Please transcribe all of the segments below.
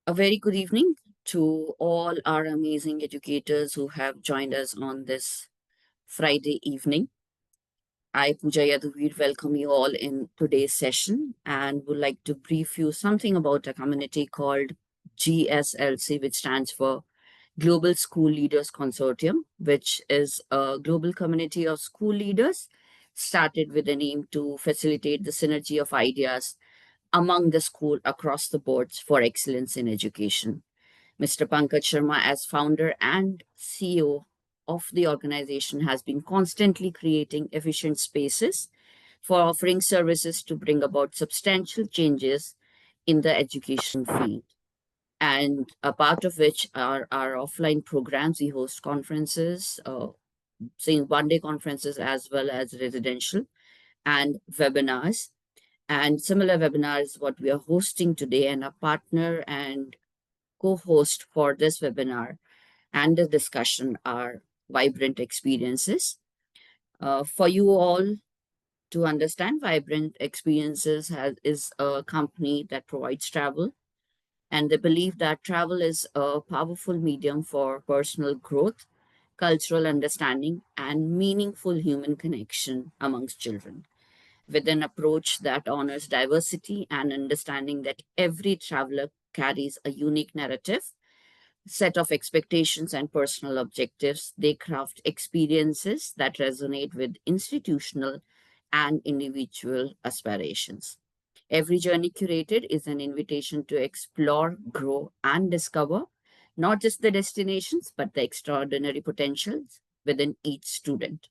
A very good evening to all our amazing educators who have joined us on this Friday evening. I, Pooja Yaduvir, welcome you all in today's session and would like to brief you something about a community called GSLC, which stands for Global School Leaders Consortium, which is a global community of school leaders started with an aim to facilitate the synergy of ideas among the school across the boards for excellence in education. Mr. Pankaj Sharma, as founder and CEO of the organization, has been constantly creating efficient spaces for offering services to bring about substantial changes in the education field. And a part of which are our offline programs. We host conferences, saying one-day conferences as well as residential and webinars. And similar webinars, what we are hosting today, and a partner and co-host for this webinar and the discussion are Vibrant Experiences. For you all to understand, Vibrant Experiences is a company that provides travel, and they believe that travel is a powerful medium for personal growth, cultural understanding, and meaningful human connection amongst children, with an approach that honors diversity and understanding that every traveler carries a unique narrative, set of expectations, and personal objectives. They craft experiences that resonate with institutional and individual aspirations. Every journey curated is an invitation to explore, grow, and discover not just the destinations, but the extraordinary potentials within each student.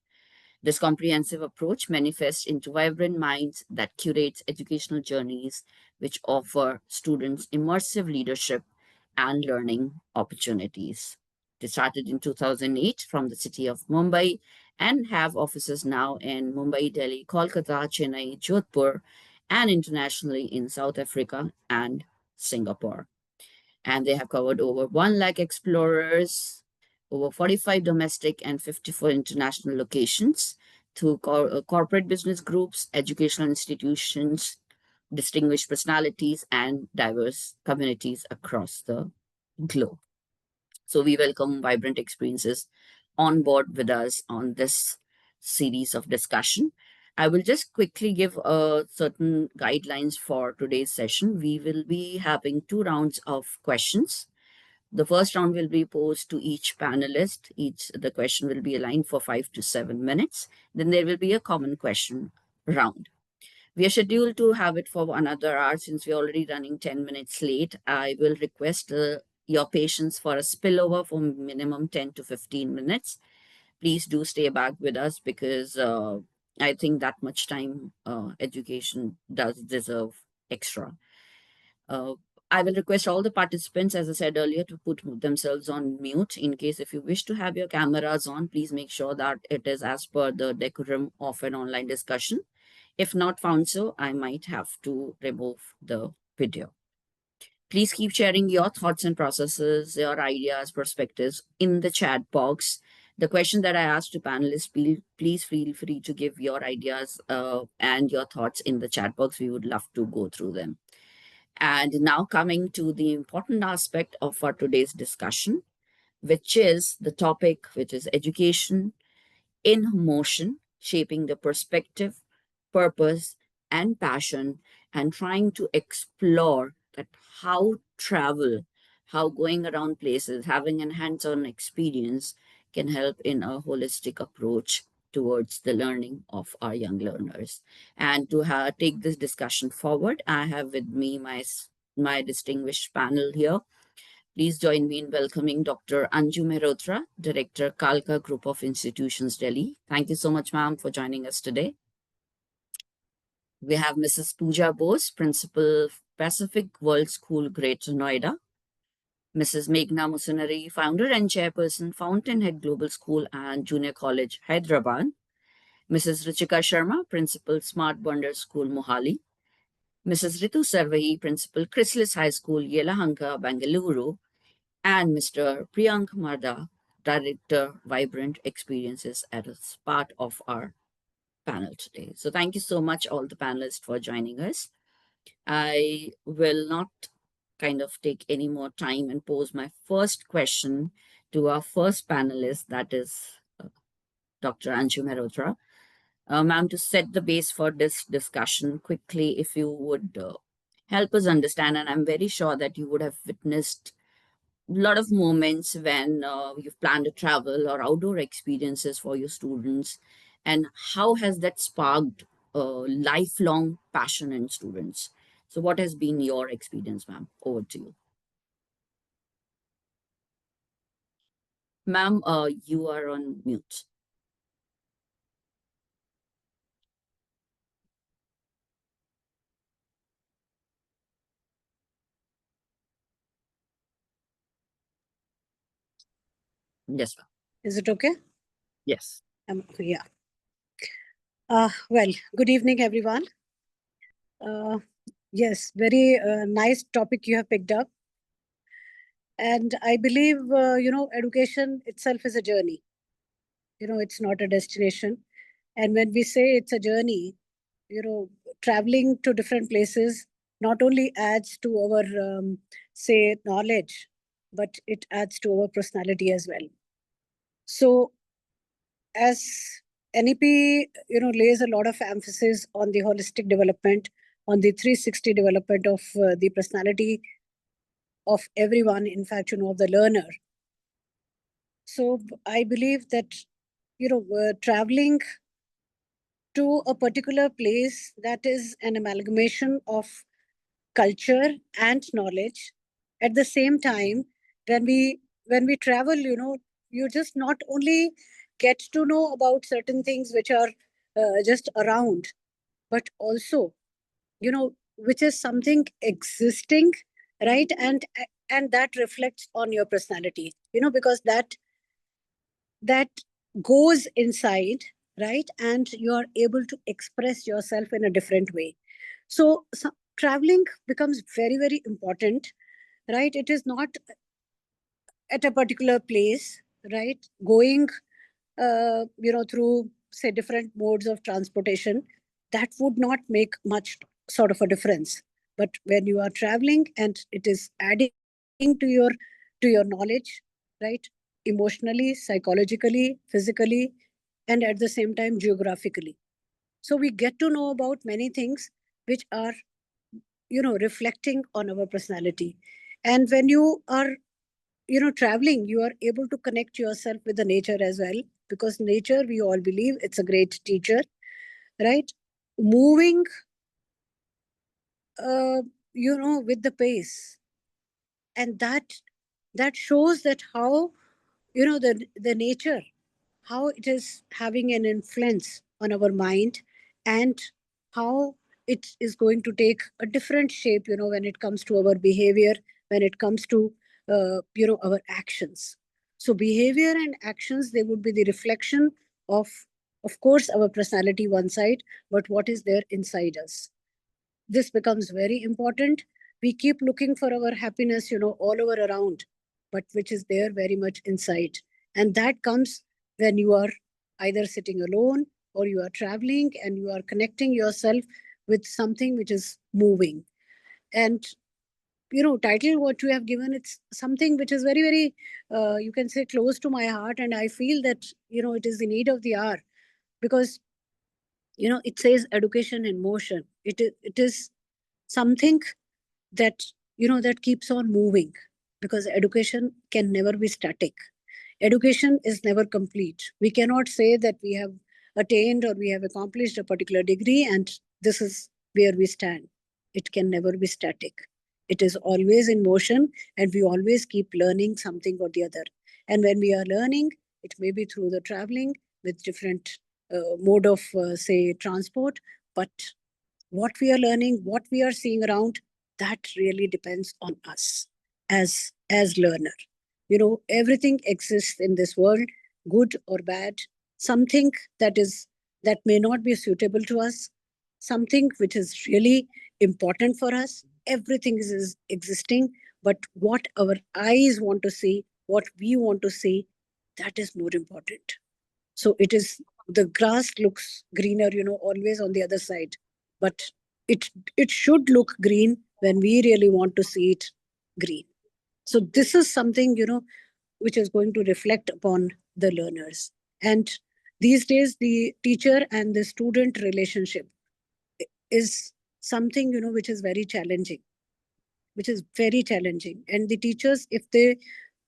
This comprehensive approach manifests into vibrant minds that curates educational journeys which offer students immersive leadership and learning opportunities. They started in 2008 from the city of Mumbai and have offices now in Mumbai, Delhi, Kolkata, Chennai, Jodhpur, and internationally in South Africa and Singapore. And they have covered over 1 lakh explorers, over 45 domestic and 54 international locations through corporate business groups, educational institutions, distinguished personalities, and diverse communities across the globe. So we welcome Vibrant Experiences on board with us on this series of discussion. I will just quickly give certain guidelines for today's session. We will be having 2 rounds of questions. The first round will be posed to each panelist. The question will be aligned for 5 to 7 minutes. Then there will be a common question round. We are scheduled to have it for another hour. Since we're already running 10 minutes late, I will request your patience for a spillover for minimum 10 to 15 minutes. Please do stay back with us because I think that much time education does deserve extra. Uh, I will request all the participants, as I said earlier, to put themselves on mute. In case if you wish to have your cameras on, please make sure that it is as per the decorum of an online discussion. If not found so, I might have to remove the video. Please keep sharing your thoughts and processes, your ideas, perspectives in the chat box. The question that I asked to panelists, please feel free to give your ideas and your thoughts in the chat box. We would love to go through them. And now coming to the important aspect of our today's discussion, which is the topic, which is education in motion, shaping the perspective, purpose, and passion, and trying to explore that how travel, how going around places, having a hands-on experience can help in a holistic approach towards the learning of our young learners. And to take this discussion forward, I have with me my distinguished panel here. Please join me in welcoming Dr. Anju Mehrotra, Director, Kalka Group of Institutions, Delhi. Thank you so much, ma'am, for joining us today. We have Mrs. Pooja Bose, Principal, Pacific World School, Greater Noida. Mrs. Meghna Musunari, Founder and Chairperson, Fountainhead Global School and Junior College, Hyderabad. Mrs. Ruchika Sharma, Principal, Smart Wonder School, Mohali. Mrs. Ritu Sarvahi, Principal, Chrysalis High School, Yelahanka, Bangalore. And Mr. Priyank Marda, Director, Vibrant Experiences, as part of our panel today. So thank you so much, all the panelists, for joining us. I will not kind of take any more time and pose my first question to our first panelist, that is Dr. Anju Mehrotra. Ma'am, to set the base for this discussion quickly, if you would help us understand, and I'm very sure that you would have witnessed a lot of moments when you've planned a travel or outdoor experiences for your students, and how has that sparked lifelong passion in students? So, what has been your experience, ma'am? Over to you. Ma'am, you are on mute. Yes, ma'am. Is it okay? Yes. Yeah. Well, good evening, everyone. Yes, very nice topic you have picked up. And I believe, education itself is a journey. It's not a destination. And when we say it's a journey, traveling to different places not only adds to our, say, knowledge, but it adds to our personality as well. So, as NEP, lays a lot of emphasis on the holistic development, on the 360 development of the personality of everyone, in fact, of the learner. So I believe that, traveling to a particular place that is an amalgamation of culture and knowledge. At the same time, when we when we travel, you just not only get to know about certain things which are just around, but also, which is something existing, right? And that reflects on your personality, because that goes inside, right? And you are able to express yourself in a different way. So traveling becomes very, very important, right? It is not at a particular place, right? Going, through, say, different modes of transportation, that would not make much sort of a difference. But when you are traveling and it is adding to your knowledge, right? Emotionally, psychologically, physically, and at the same time geographically. So we get to know about many things which are, reflecting on our personality. And when you are, traveling, you are able to connect yourself with the nature as well, because nature, we all believe, it's a great teacher, right? Moving, uh, with the pace, and that shows that how, the nature, how it is having an influence on our mind, and how it is going to take a different shape, when it comes to our behavior, when it comes to, our actions. So behavior and actions, they would be the reflection of course, our personality one side, but what is there inside us. This becomes very important. We keep looking for our happiness, all over around, but which is there very much inside. And that comes when you are either sitting alone, or you are traveling and you are connecting yourself with something which is moving. And, title what you have given, it's something which is very, very, you can say, close to my heart. And I feel that, it is the need of the hour, because, it says education in motion. It is something that, that keeps on moving, because education can never be static. Education is never complete. We cannot say that we have attained or we have accomplished a particular degree and this is where we stand. It can never be static. It is always in motion, and we always keep learning something or the other. And when we are learning, it may be through the traveling with different mode of, say, transport, but what we are learning, what we are seeing around, that really depends on us as learner. Everything exists in this world, good or bad. Something that may not be suitable to us, something which is really important for us. Everything is existing, but what our eyes want to see, what we want to see, that is more important. So it is, the grass looks greener, always on the other side. But it it should look green when we really want to see it green. So this is something, which is going to reflect upon the learners. And these days, the teacher and the student relationship is something, which is very challenging, which is very challenging. And the teachers, if they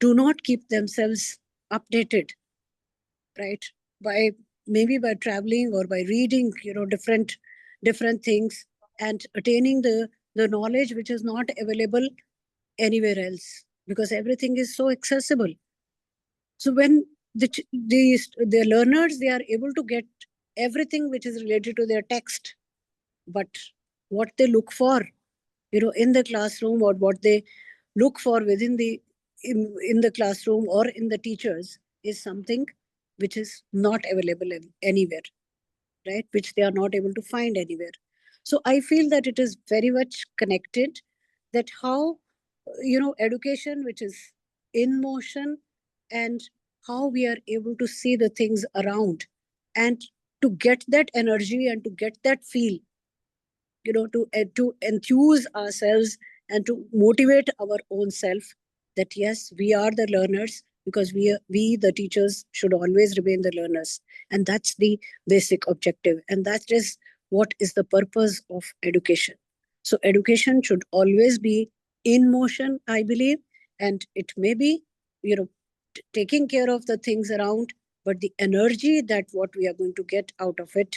do not keep themselves updated, right, by maybe by traveling or by reading, different things, and attaining the knowledge which is not available anywhere else, because everything is so accessible. So when the learners, they are able to get everything which is related to their text, but what they look for, in the classroom, or what they look for within in the classroom or in the teachers, is something which is not available anywhere, right? Which they are not able to find anywhere. So I feel that it is very much connected, that how, education which is in motion, and how we are able to see the things around, and to get that energy and to get that feel, to enthuse ourselves and to motivate our own self, that yes, we are the learners, because we the teachers should always remain the learners, and that's the basic objective, and that is what is the purpose of education. So education should always be in motion, I believe. And it may be, you know taking care of the things around, but the energy that what we are going to get out of it,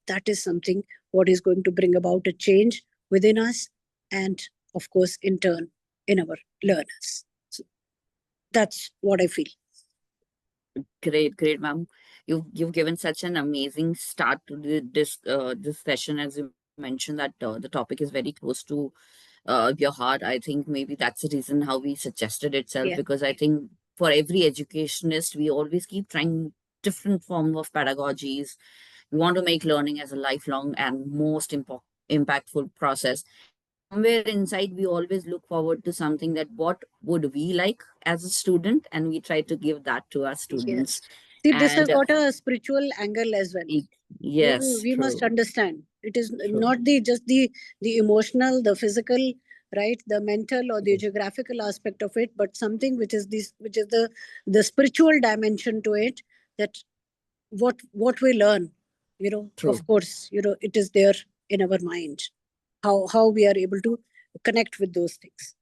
that is something what is going to bring about a change within us, and of course in turn in our learners. So that's what I feel. Great, great, ma'am. You've given such an amazing start to this session. As you mentioned that the topic is very close to your heart. I think maybe that's the reason how we suggested itself, Yeah. because I think for every educationist, we always keep trying different form of pedagogies. We want to make learning as a lifelong and most impactful process. And somewhere inside, we always look forward to something that what would we like as a student, and we try to give that to our students. Yes. See, this has And got a spiritual angle as well. yes, We must true, understand it is true, not the emotional, the physical, right, the mental or the true, geographical aspect of it, but something which is the spiritual dimension to it, that what we learn, true. of course, it is there in our mind, how we are able to connect with those things.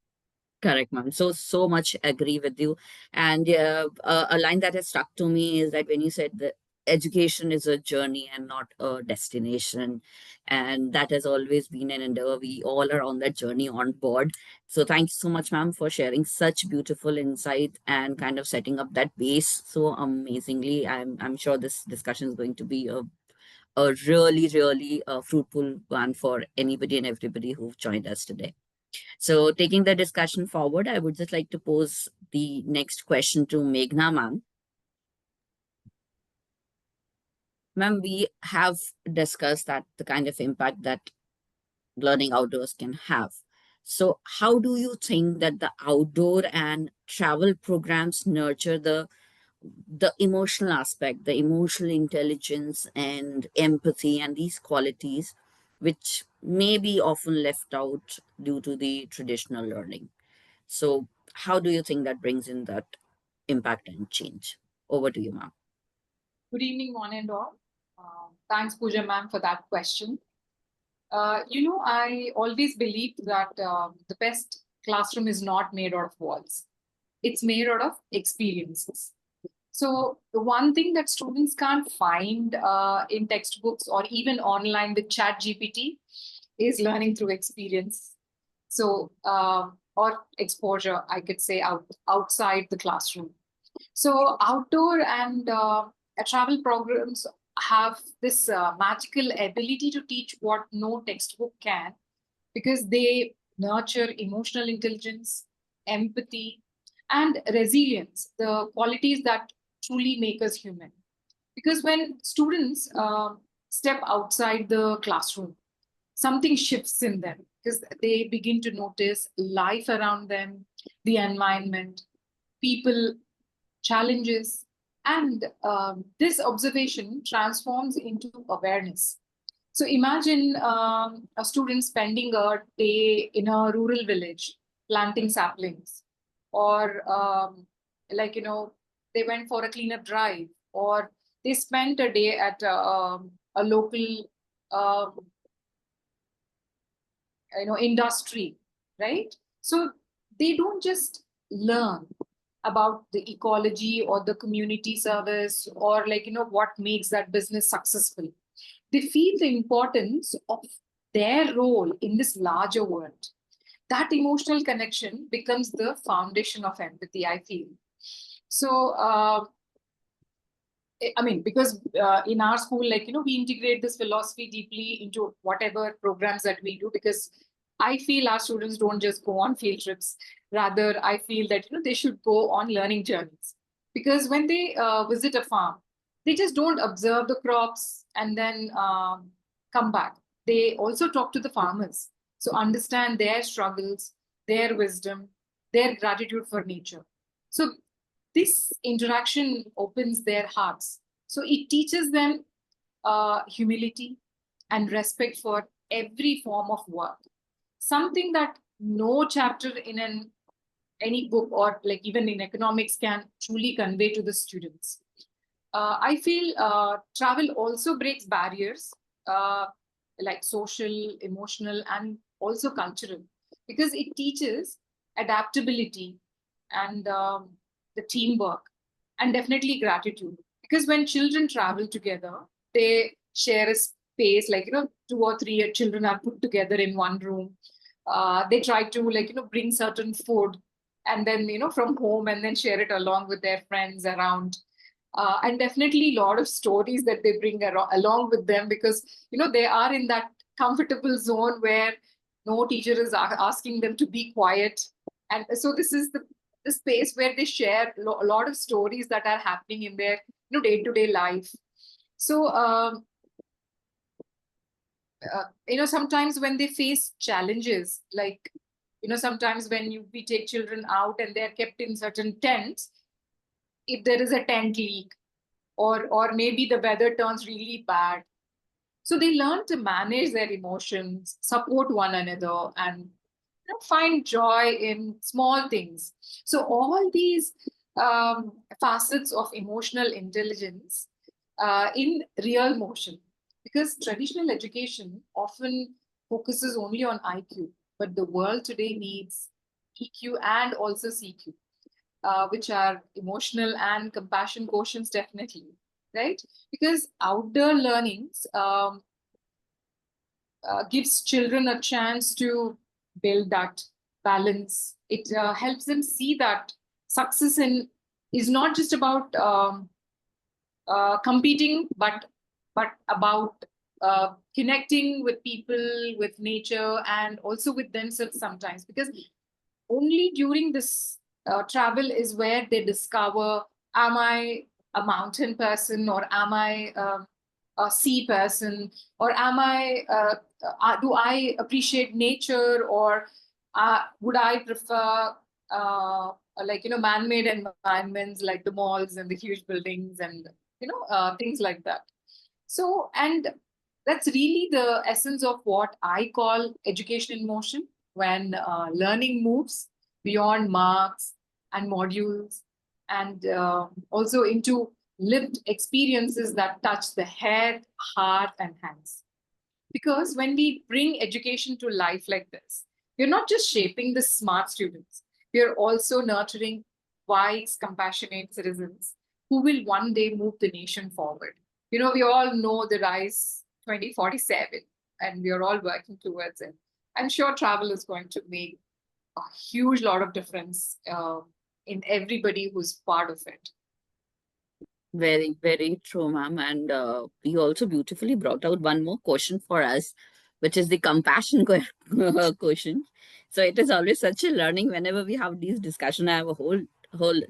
Correct, ma'am. So much agree with you. And a line that has stuck to me is that when you said that education is a journey and not a destination, and that has always been an endeavor. We all are on that journey on board. So thank you so much, ma'am, for sharing such beautiful insight and kind of setting up that base so amazingly. I'm sure this discussion is going to be a really fruitful one for anybody and everybody who've joined us today. So, taking the discussion forward, I would just like to pose the next question to Meghna, ma'am. Ma'am, we have discussed that the kind of impact that learning outdoors can have. So, how do you think that the outdoor and travel programs nurture the emotional aspect, the emotional intelligence and empathy and these qualities, which may be often left out due to the traditional learning? So, how do you think that brings in that impact and change? Over to you, ma'am. Good evening, one and all. Thanks, Pooja ma'am, for that question. I always believed that the best classroom is not made out of walls. It's made out of experiences. So the one thing that students can't find in textbooks or even online with Chat GPT is learning through experience. So or exposure, I could say, outside the classroom. So outdoor and travel programs have this magical ability to teach what no textbook can, because they nurture emotional intelligence, empathy, and resilience, the qualities that truly make us human. Because when students step outside the classroom, something shifts in them, because they begin to notice life around them, the environment, people, challenges, and this observation transforms into awareness. So imagine a student spending a day in a rural village planting saplings, or like, they went for a cleanup drive, or they spent a day at a local um, industry, right? So they don't just learn about the ecology or the community service, or like, what makes that business successful. They feel the importance of their role in this larger world. That emotional connection becomes the foundation of empathy, I feel. So I mean, because in our school, like, we integrate this philosophy deeply into whatever programs that we do, because I feel our students don't just go on field trips. Rather, I feel that, they should go on learning journeys. Because when they visit a farm, they just don't observe the crops and then come back. They also talk to the farmers. So understand their struggles, their wisdom, their gratitude for nature. So this interaction opens their hearts. So it teaches them humility and respect for every form of work. Something that no chapter in any book, or like even in economics, can truly convey to the students. I feel travel also breaks barriers, uh, like social, emotional, and also cultural, because it teaches adaptability and the teamwork, and definitely gratitude. Because when children travel together, they share a space, like, two or three children are put together in one room. They try to, like, bring certain food, and then, from home, and then share it along with their friends around. And definitely a lot of stories that they bring along with them, because they are in that comfortable zone where no teacher is asking them to be quiet. And so this is the space where they share a lot of stories that are happening in their day-to-day life. So sometimes when they face challenges, like, sometimes when we take children out and they're kept in certain tents, if there is a tent leak, or maybe the weather turns really bad, so they learn to manage their emotions, support one another, and find joy in small things. So all these facets of emotional intelligence in real motion, because traditional education often focuses only on IQ, but the world today needs EQ and also CQ, which are emotional and compassion quotients, definitely, right? Because outdoor learnings gives children a chance to build that balance. It helps them see that success in is not just about competing, but about connecting with people, with nature, and also with themselves sometimes. Because only during this travel is where they discover, am I a mountain person, or am I a sea person, or am I do I appreciate nature, or would I prefer like, man-made environments like the malls and the huge buildings, and things like that. So, and that's really the essence of what I call education in motion, when learning moves beyond marks and modules, and also into lived experiences that touch the head, heart, and hands. Because when we bring education to life like this, we're not just shaping the smart students, we're also nurturing wise, compassionate citizens who will one day move the nation forward. We all know the RISE 2047, and we are all working towards it. I'm sure travel is going to make a huge lot of difference in everybody who's part of it. Very, very true, ma'am. And you also beautifully brought out one more question for us, which is the compassion question. So it is always such a learning whenever we have these discussion. I have a whole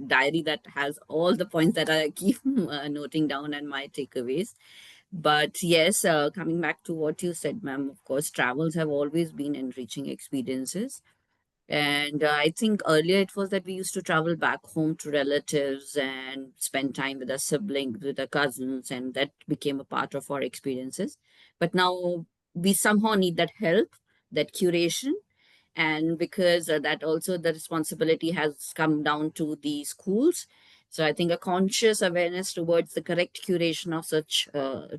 diary that has all the points that I keep noting down and my takeaways. But yes, coming back to what you said, ma'am, of course, travels have always been enriching experiences. And I think earlier it was that we used to travel back home to relatives and spend time with our siblings, with our cousins, and that became a part of our experiences. But now we somehow need that help, that curation, and because that also the responsibility has come down to the schools. So I think a conscious awareness towards the correct curation of such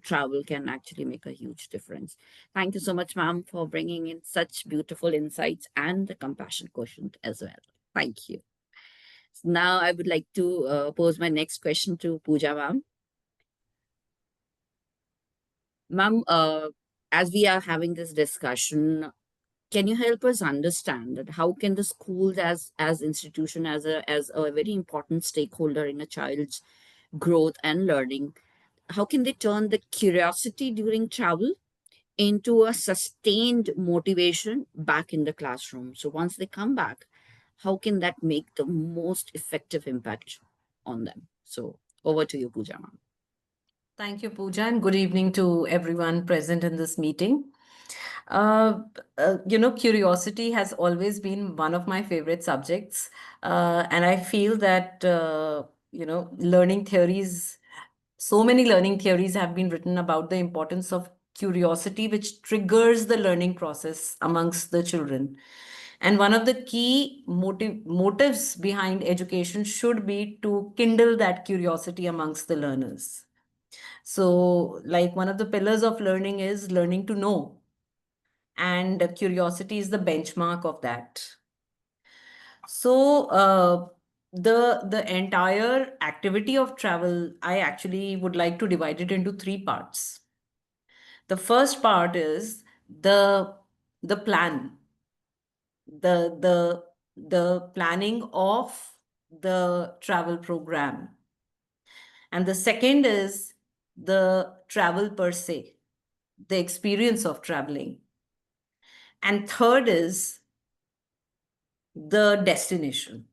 travel can actually make a huge difference. Thank you so much, ma'am, for bringing in such beautiful insights and the compassion quotient as well. Thank you. Now I would like to pose my next question to Pooja, ma'am. Ma'am, as we are having this discussion, can you help us understand that how can the schools as institution, as a very important stakeholder in a child's growth and learning, how can they turn the curiosity during travel into a sustained motivation back in the classroom? So once they come back, how can that make the most effective impact on them? So over to you, Pooja, ma'am. Thank you, Pooja, and good evening to everyone present in this meeting. Uh, Curiosity has always been one of my favorite subjects, and I feel that learning theories, so many learning theories have been written about the importance of curiosity, which triggers the learning process amongst the children. And one of the key motives behind education should be to kindle that curiosity amongst the learners. So, like one of the pillars of learning is learning to know, and curiosity is the benchmark of that. So, the entire activity of travel, I actually would like to divide it into three parts. The first part is the plan, the planning of the travel program, and the second is the travel per se, the experience of traveling. And third is the destination.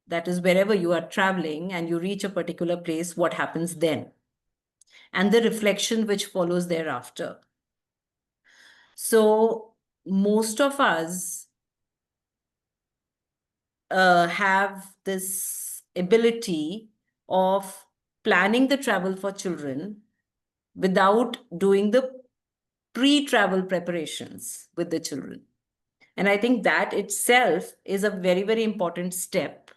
That is, wherever you are traveling and you reach a particular place, what happens then? And the reflection which follows thereafter. So, most of us have this ability of planning the travel for children without doing the pre travel preparations with the children. And I think that itself is a very, very important step,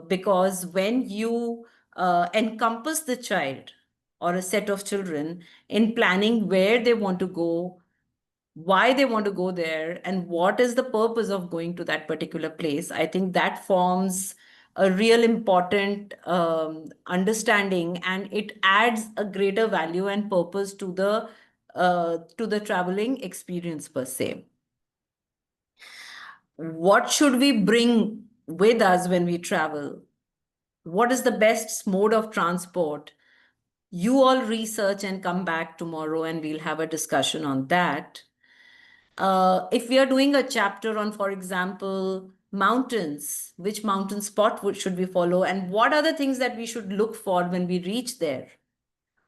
because when you encompass the child or a set of children in planning where they want to go, why they want to go there, and what is the purpose of going to that particular place, I think that forms a real important understanding, and it adds a greater value and purpose to the traveling experience per se. What should we bring with us when we travel? What is the best mode of transport? You all research and come back tomorrow, and we'll have a discussion on that. If we are doing a chapter on, for example, mountains, which mountain spot should we follow, and what are the things that we should look for when we reach there?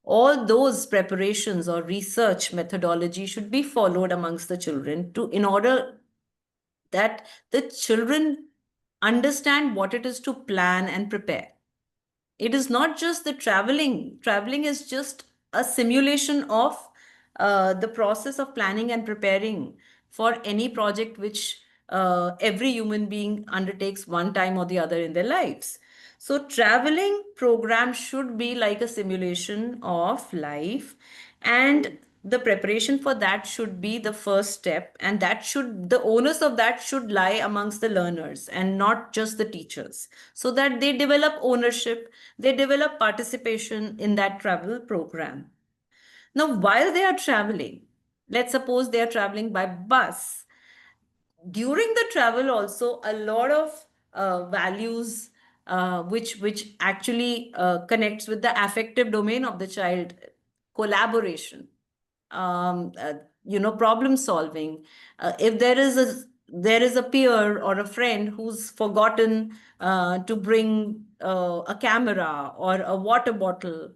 All those preparations or research methodology should be followed amongst the children to in order that the children understand what it is to plan and prepare. It is not just the traveling. Traveling is just a simulation of the process of planning and preparing for any project which every human being undertakes one time or the other in their lives. So, traveling program should be like a simulation of life, and the preparation for that should be the first step, and that should the onus of that should lie amongst the learners and not just the teachers, so that they develop ownership, they develop participation in that travel program. Now, while they are traveling, let's suppose they are traveling by bus. During the travel, also a lot of values which actually connects with the affective domain of the child, collaboration, um, uh, problem solving. If there is a peer or a friend who's forgotten to bring a camera or a water bottle,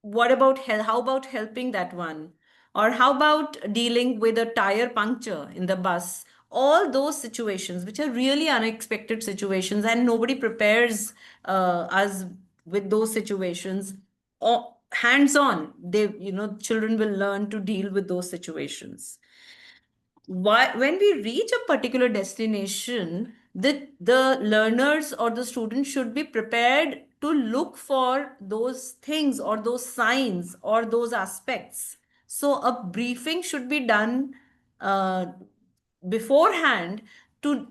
what about how about helping that one, or how about dealing with a tire puncture in the bus? All those situations which are really unexpected situations, and nobody prepares us with those situations, hands-on. Children will learn to deal with those situations. When we reach a particular destination, the learners or the students should be prepared to look for those things or those signs or those aspects. So a briefing should be done uh, beforehand to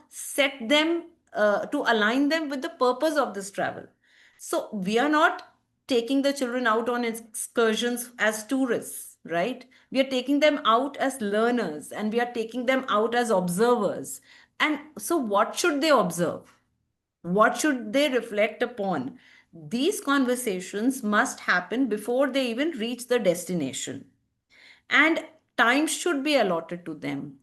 set them, to align them with the purpose of this travel. So we are not taking the children out on excursions as tourists, right? We are taking them out as learners, and we are taking them out as observers. And so what should they observe? What should they reflect upon? These conversations must happen before they even reach the destination, and time should be allotted to them.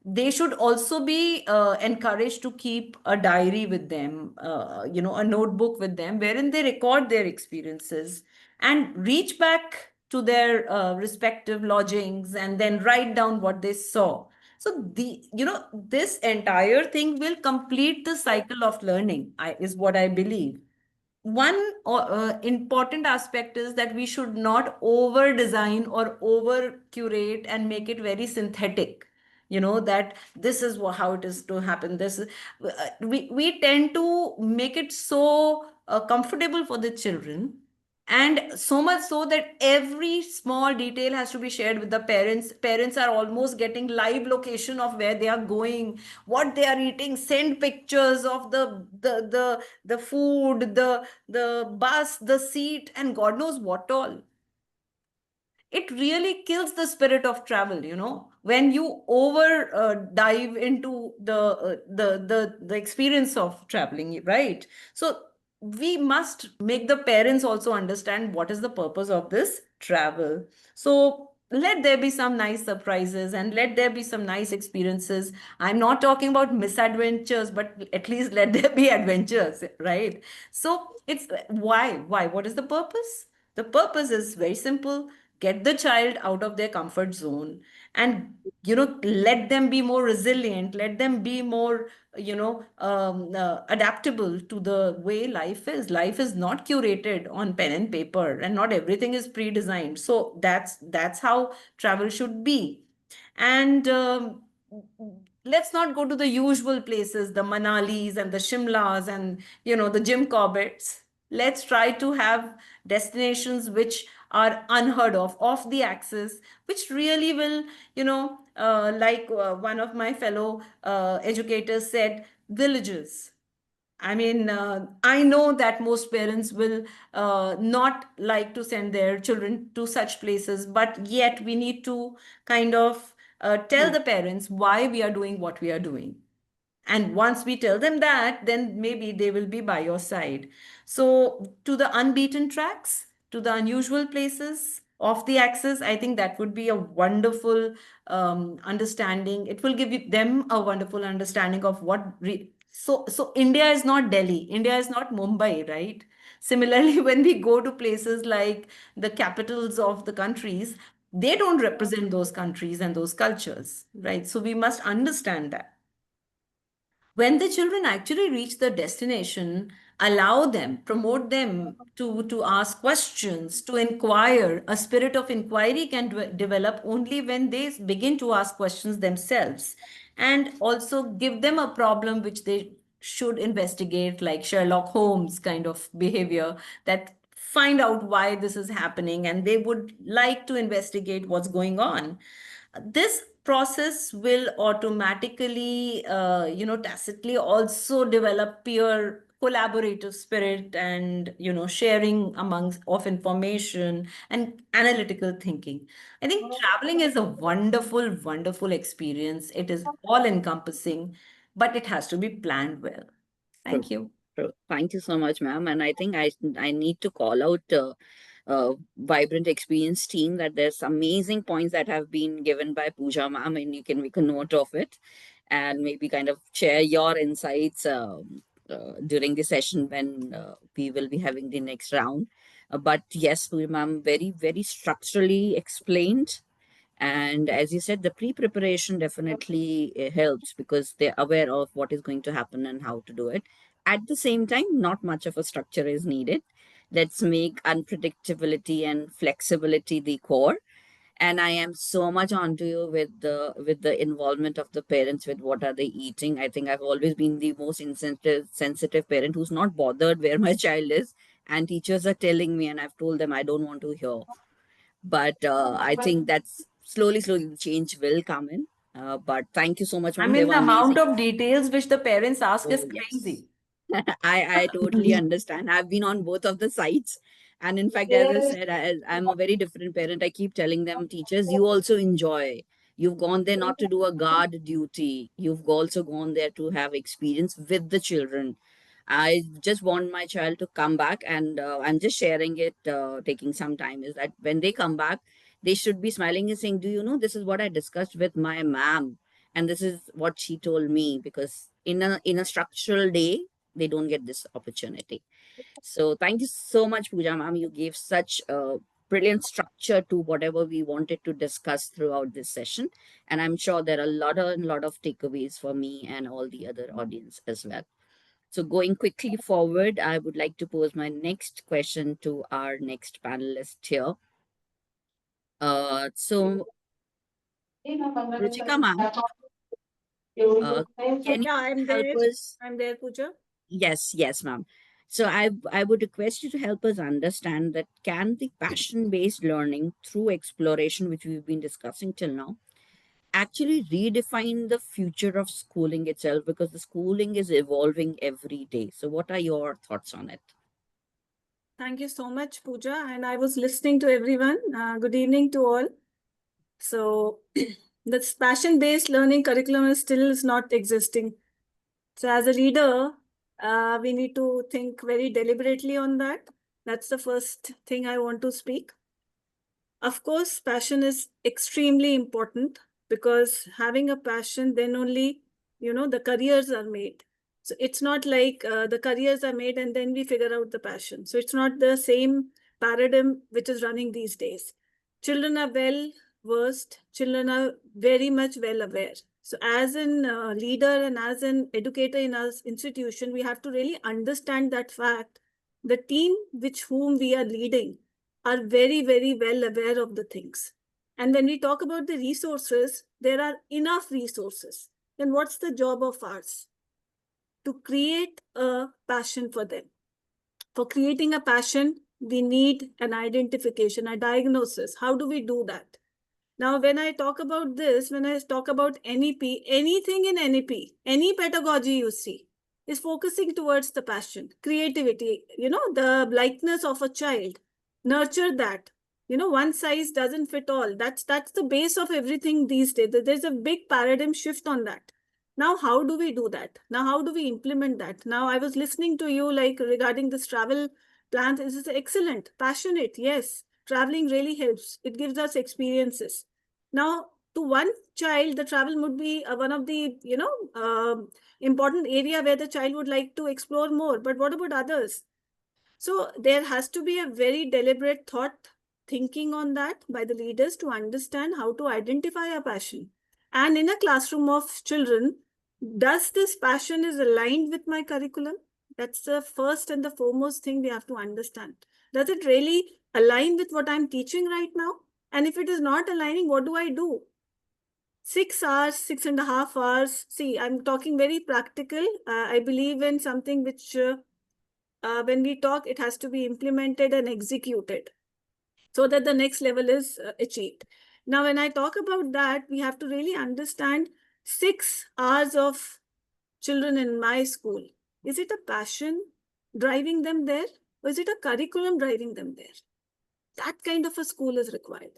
They should also be encouraged to keep a diary with them, a notebook with them, wherein they record their experiences and reach back to their respective lodgings and then write down what they saw. So this entire thing will complete the cycle of learning, is what I believe. One important aspect is that we should not over design or over curate and make it very synthetic, that this is how it is to happen. We tend to make it so comfortable for the children, and so much so that every small detail has to be shared with the parents are almost getting live location of where they are going, what they are eating, send pictures of the food, the bus, the seat, and God knows what all. It really kills the spirit of travel, when you over dive into the experience of traveling, right? So we must make the parents also understand what is the purpose of this travel. So let there be some nice surprises and let there be some nice experiences. I'm not talking about misadventures, but at least let there be adventures, right? So it's why what is the purpose? The purpose is very simple: get the child out of their comfort zone, and let them be more resilient, let them be more adaptable to the way life is not curated on pen and paper, and not everything is pre-designed. So that's how travel should be. And let's not go to the usual places, the Manalis and the Shimlas and the Jim Corbetts. Let's try to have destinations which are unheard of, off the axis, which really will, like one of my fellow educators said, villages. I mean, I know that most parents will not like to send their children to such places, but yet we need to kind of tell the parents why we are doing what we are doing. And once we tell them that, then maybe they will be by your side. So, to the unbeaten tracks, to the unusual places, off the axis, I think that would be a wonderful understanding. It will give them a wonderful understanding of so India is not Delhi, India is not Mumbai, right? Similarly, when we go to places like the capitals of the countries, they don't represent those countries and those cultures, right? So we must understand that. When the children actually reach the destination, allow them, promote them to ask questions, to inquire. A spirit of inquiry can develop only when they begin to ask questions themselves, and also give them a problem which they should investigate, like Sherlock Holmes kind of behavior, that find out why this is happening and they would like to investigate what's going on. This process will automatically, tacitly also develop peer collaborative spirit and, sharing amongst of information and analytical thinking. I think traveling is a wonderful, wonderful experience. It is all encompassing, but it has to be planned well. True, Thank you. true. Thank you so much, ma'am. And I think I need to call out Vibrant Experience team, that there's amazing points that have been given by Pooja ma'am, and you can make a note of it and maybe kind of share your insights during the session when we will be having the next round. But yes, Pooja ma'am, very, very structurally explained. And as you said, the pre-preparation definitely helps because they're aware of what is going to happen and how to do it. At the same time, not much of a structure is needed. Let's make unpredictability and flexibility the core. And I am so much onto you with the involvement of the parents with what are they eating. I think I've always been the most sensitive parent who's not bothered where my child is, and teachers are telling me, and I've told them I don't want to hear. But I think that's slowly the change will come in. But thank you so much, I ma'am. They mean, were the amount amazing. of details which the parents ask is Oh yes. crazy. I totally understand. I've been on both of the sides. And in fact, as I said, I'm a very different parent. I keep telling them, teachers, you also enjoy. You've gone there not to do a guard duty. You've also gone there to have experience with the children. I just want my child to come back, and I'm just sharing it, taking some time, is that when they come back, they should be smiling and saying, do you know, this is what I discussed with my ma'am, and this is what she told me, because in a structural day, they don't get this opportunity. So thank you so much, Pooja ma'am. You gave such a brilliant structure to whatever we wanted to discuss throughout this session. And I'm sure there are a lot of takeaways for me and all the other audience as well. So going quickly forward, I would like to pose my next question to our next panelist here. So Ruchika ma'am, uh, can you Yeah, I'm help there. us? I'm there, Pooja. Yes, ma'am. So I would request you to help us understand that can the passion-based learning through exploration, which we've been discussing till now, actually redefine the future of schooling itself, because the schooling is evolving every day. So what are your thoughts on it? Thank you so much, Pooja. And I was listening to everyone. Good evening to all. So, this passion-based learning curriculum is not existing. So, as a leader, we need to think very deliberately on that. That's the first thing I want to speak. Of course, passion is extremely important because having a passion, then only, the careers are made. So it's not like the careers are made and then we figure out the passion. So it's not the same paradigm which is running these days. Children are well versed, children are very much well aware. So as an leader and as an educator in our institution, we have to really understand that fact. The team which whom we are leading are very, very well aware of the things. And when we talk about the resources, there are enough resources. Then what's the job of ours? To create a passion for them. For creating a passion, we need an identification, a diagnosis. How do we do that? Now, when I talk about this, when I talk about NEP, anything in NEP, any pedagogy you see, is focusing towards the passion, creativity, the likeness of a child. Nurture that. One size doesn't fit all. That's the base of everything these days. There's a big paradigm shift on that. Now, how do we do that? Now, how do we implement that? Now, I was listening to you like regarding this travel plan. This is excellent, passionate. Yes, traveling really helps. It gives us experiences. Now, to one child, the travel would be one of the important area where the child would like to explore more. But what about others? So there has to be a very deliberate thought thinking on that by the leaders to understand how to identify a passion. And in a classroom of children, does this passion is aligned with my curriculum? That's the first and the foremost thing we have to understand. Does it really align with what I'm teaching right now? And if it is not aligning, what do I do? 6 hours, 6.5 hours. See, I'm talking very practical. I believe in something which when we talk, it has to be implemented and executed so that the next level is achieved. Now, when I talk about that, we have to really understand 6 hours of children in my school. Is it a passion driving them there? Or is it a curriculum driving them there? That kind of a school is required.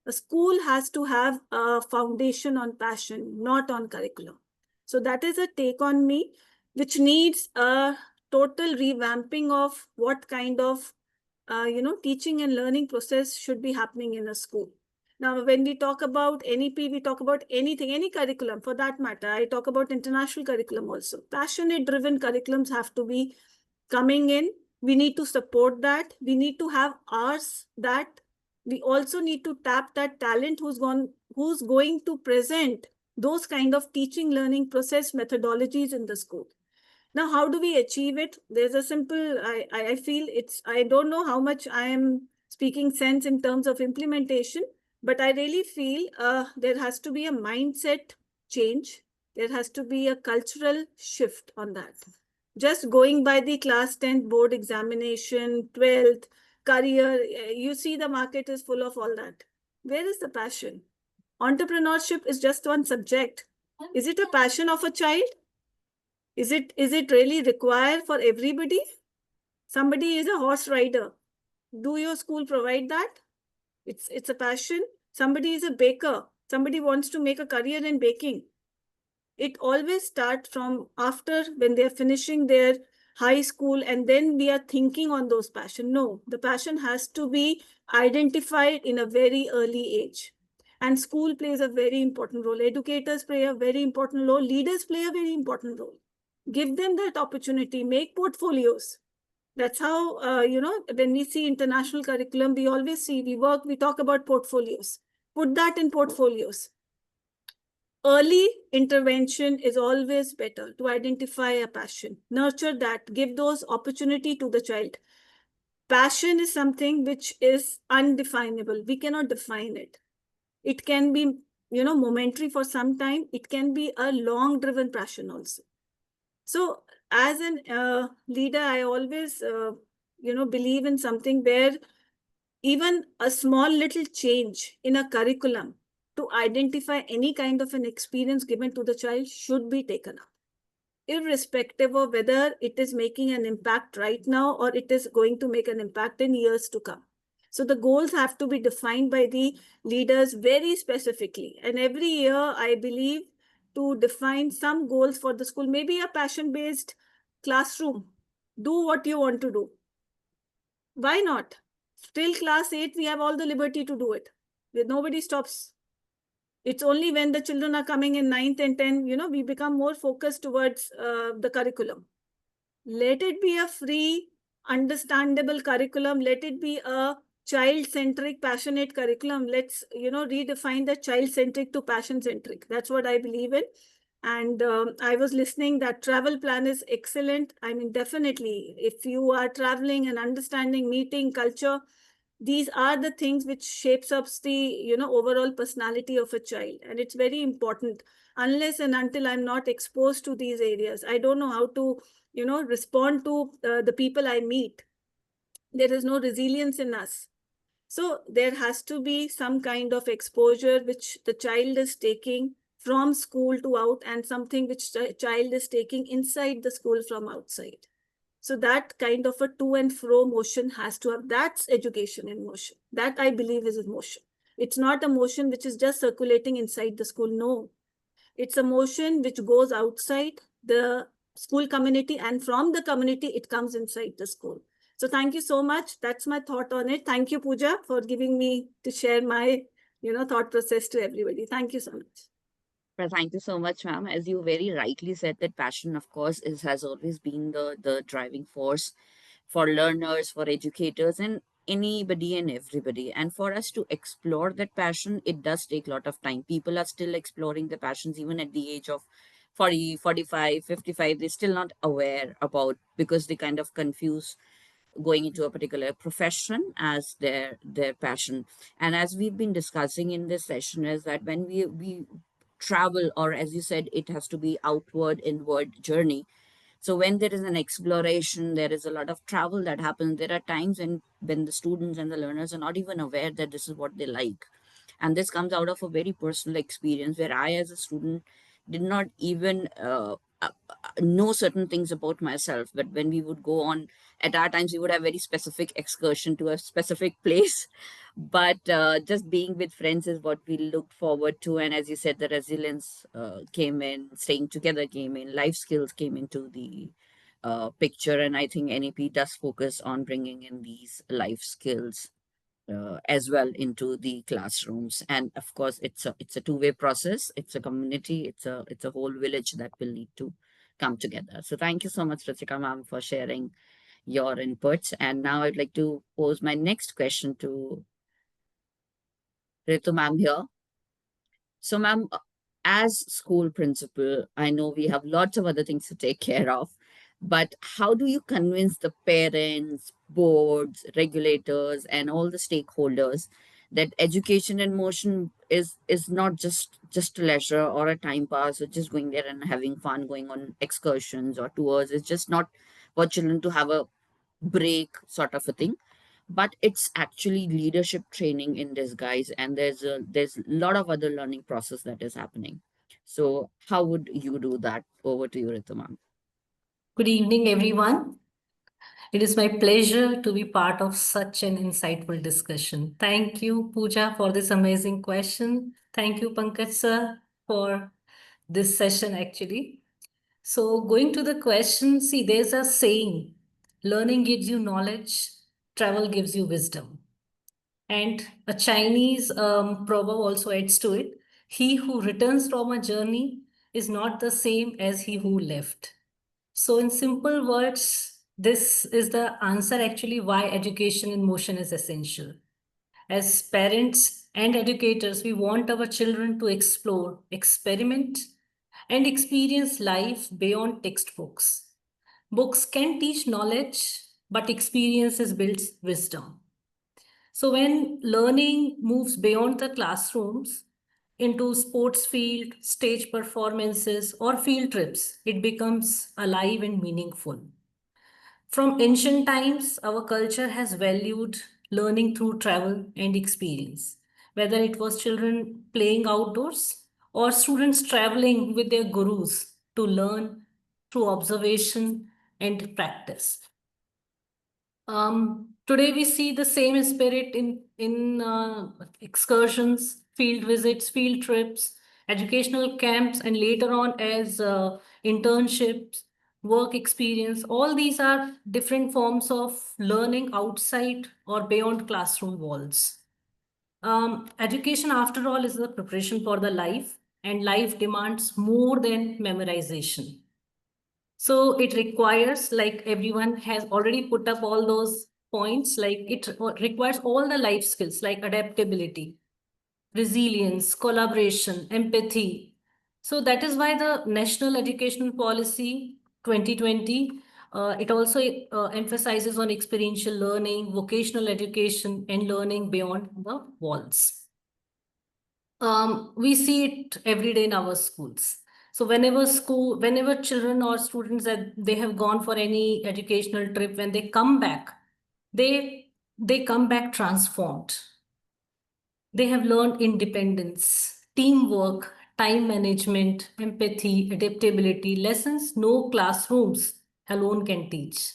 A school has to have a foundation on passion, not on curriculum. So that is a take on me, which needs a total revamping of what kind of teaching and learning process should be happening in a school. Now, when we talk about NEP, we talk about anything, any curriculum for that matter. I talk about international curriculum also. Passionate driven curriculums have to be coming in. We need to support that. We need to have ours that. We also need to tap that talent who's going to present those kind of teaching learning process methodologies in the school. Now, how do we achieve it? There's a simple, I feel I don't know how much I am speaking sense in terms of implementation, but I really feel there has to be a mindset change. There has to be a cultural shift on that. Just going by the class 10th board examination, 12th, career, you see the market is full of all that. Where is the passion? Entrepreneurship is just one subject. Is it a passion of a child? Is it really required for everybody? Somebody is a horse rider. Do your school provide that? It's a passion. Somebody is a baker. Somebody wants to make a career in baking. It always starts from after when they're finishing their high school, and then we are thinking on those passion. No, the passion has to be identified in a very early age. And school plays a very important role. Educators play a very important role. Leaders play a very important role. Give them that opportunity, make portfolios. That's how, when we see international curriculum, we always see, we talk about portfolios. Put that in portfolios. Early intervention is always better to identify a passion. Nurture that, give those opportunity to the child. Passion is something which is undefinable. We cannot define it. It can be, momentary for some time. It can be a long driven passion also. So as a leader, I always, believe in something where even a small little change in a curriculum to identify any kind of an experience given to the child should be taken up, irrespective of whether it is making an impact right now or it is going to make an impact in years to come. So the goals have to be defined by the leaders very specifically. And every year, I believe, to define some goals for the school, maybe a passion-based classroom. Do what you want to do. Why not? Till class 8, we have all the liberty to do it. Nobody stops. It's only when the children are coming in 9th and 10th, we become more focused towards the curriculum. Let it be a free, understandable curriculum. Let it be a child-centric, passionate curriculum. Let's, redefine the child-centric to passion-centric. That's what I believe in. And I was listening that travel plan is excellent. I mean, definitely, if you are traveling and understanding, meeting, culture, these are the things which shapes up the, overall personality of a child. And it's very important. Unless and until I'm not exposed to these areas, I don't know how to, respond to the people I meet. There is no resilience in us. So there has to be some kind of exposure which the child is taking from school to out, and something which the child is taking inside the school from outside. So that kind of a to and fro motion has to have, that's education in motion. That I believe is in motion. It's not a motion which is just circulating inside the school. No, it's a motion which goes outside the school community, and from the community, it comes inside the school. So thank you so much. That's my thought on it. Thank you, Pooja, for giving me to share my, thought process to everybody. Thank you so much. Well, thank you so much, ma'am. As you very rightly said, that passion, of course, has always been the driving force for learners, for educators, and anybody and everybody. And for us to explore that passion, it does take a lot of time. People are still exploring the passions even at the age of 40, 45, 55. They're still not aware about, because they kind of confuse going into a particular profession as their passion. And as we've been discussing in this session, is that when we travel, or as you said, it has to be outward inward journey. So when there is an exploration, there is a lot of travel that happens. There are times when the students and the learners are not even aware that this is what they like. And this comes out of a very personal experience where I, as a student, did not even know certain things about myself. But when we would go on, at our times, we would have very specific excursion to a specific place. But just being with friends is what we looked forward to. And as you said, the resilience came in, staying together came in, life skills came into the picture. And I think NEP does focus on bringing in these life skills as well into the classrooms. And of course, it's a two-way process. It's a community. It's a whole village that will need to come together. So thank you so much, Ritika ma'am, for sharing your inputs. And now I'd like to pose my next question to Ritu ma'am here. So, ma'am, as school principal, I know we have lots of other things to take care of. But how do you convince the parents, boards, regulators, and all the stakeholders that education in motion is not just a leisure or a time pass or just going there and having fun, going on excursions or tours? It's just not for children to have a break sort of a thing, but it's actually leadership training in disguise, and there's a lot of other learning process that is happening. So how would you do that? Over to you, Ritima. Good evening, everyone. It is my pleasure to be part of such an insightful discussion. Thank you, Pooja, for this amazing question. Thank you, Pankaj sir, for this session, actually. So, going to the question, see, there's a saying, learning gives you knowledge, travel gives you wisdom. And a Chinese proverb also adds to it, he who returns from a journey is not the same as he who left. So, in simple words, this is the answer actually why education in motion is essential. As parents and educators, we want our children to explore, experiment, and experience life beyond textbooks. Books can teach knowledge, but experiences builds wisdom. So when learning moves beyond the classrooms into sports field, stage performances, or field trips, it becomes alive and meaningful. From ancient times, our culture has valued learning through travel and experience, whether it was children playing outdoors or students traveling with their gurus to learn through observation and practice. Today we see the same spirit in excursions, field visits, field trips, educational camps, and later on as internships, work experience. All these are different forms of learning outside or beyond classroom walls. Education, after all, is the preparation for the life, and life demands more than memorization. So it requires, like everyone has already put up all those points, like it requires all the life skills like adaptability, resilience, collaboration, empathy. So that is why the National Education Policy 2020, it also emphasizes on experiential learning, vocational education, and learning beyond the walls. We see it every day in our schools. So whenever children or students that they have gone for any educational trip, when they come back, they come back transformed. They have learned independence, teamwork, time management, empathy, adaptability, lessons no classrooms alone can teach.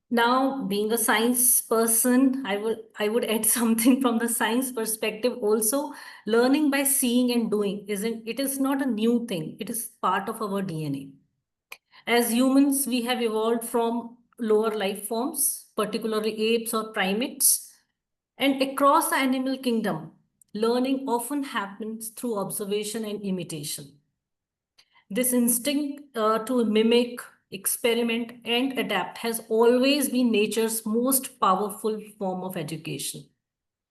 Now, being a science person, I would add something from the science perspective also. Learning by seeing and doing it is not a new thing. It is part of our DNA. As humans, we have evolved from lower life forms, particularly apes or primates. And across the animal kingdom, learning often happens through observation and imitation. This instinct to mimic, experiment, and adapt has always been nature's most powerful form of education.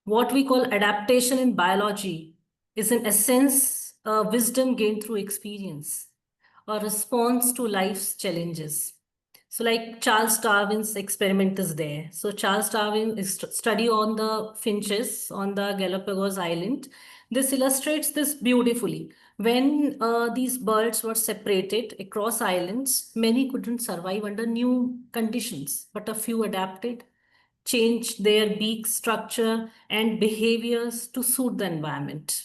What we call adaptation in biology is, in essence, wisdom gained through experience, a response to life's challenges. So, like Charles Darwin's experiment is there. So, Charles Darwin is study on the finches on the Galapagos Island. This illustrates this beautifully. When these birds were separated across islands, many couldn't survive under new conditions, but a few adapted, changed their beak structure and behaviors to suit the environment.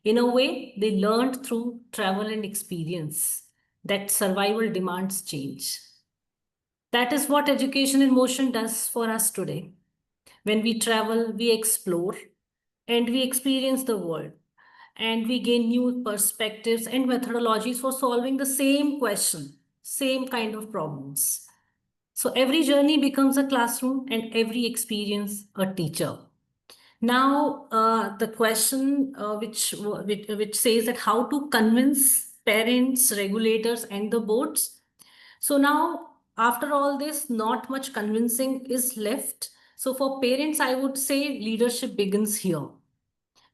In a way, they learned through travel and experience that survival demands change. That is what education in motion does for us today. When we travel, we explore and we experience the world, and we gain new perspectives and methodologies for solving the same question, same kind of problems. So every journey becomes a classroom and every experience a teacher. Now, the question which says that how to convince parents, regulators, and the boards. So now, after all this, not much convincing is left. So for parents, I would say leadership begins here.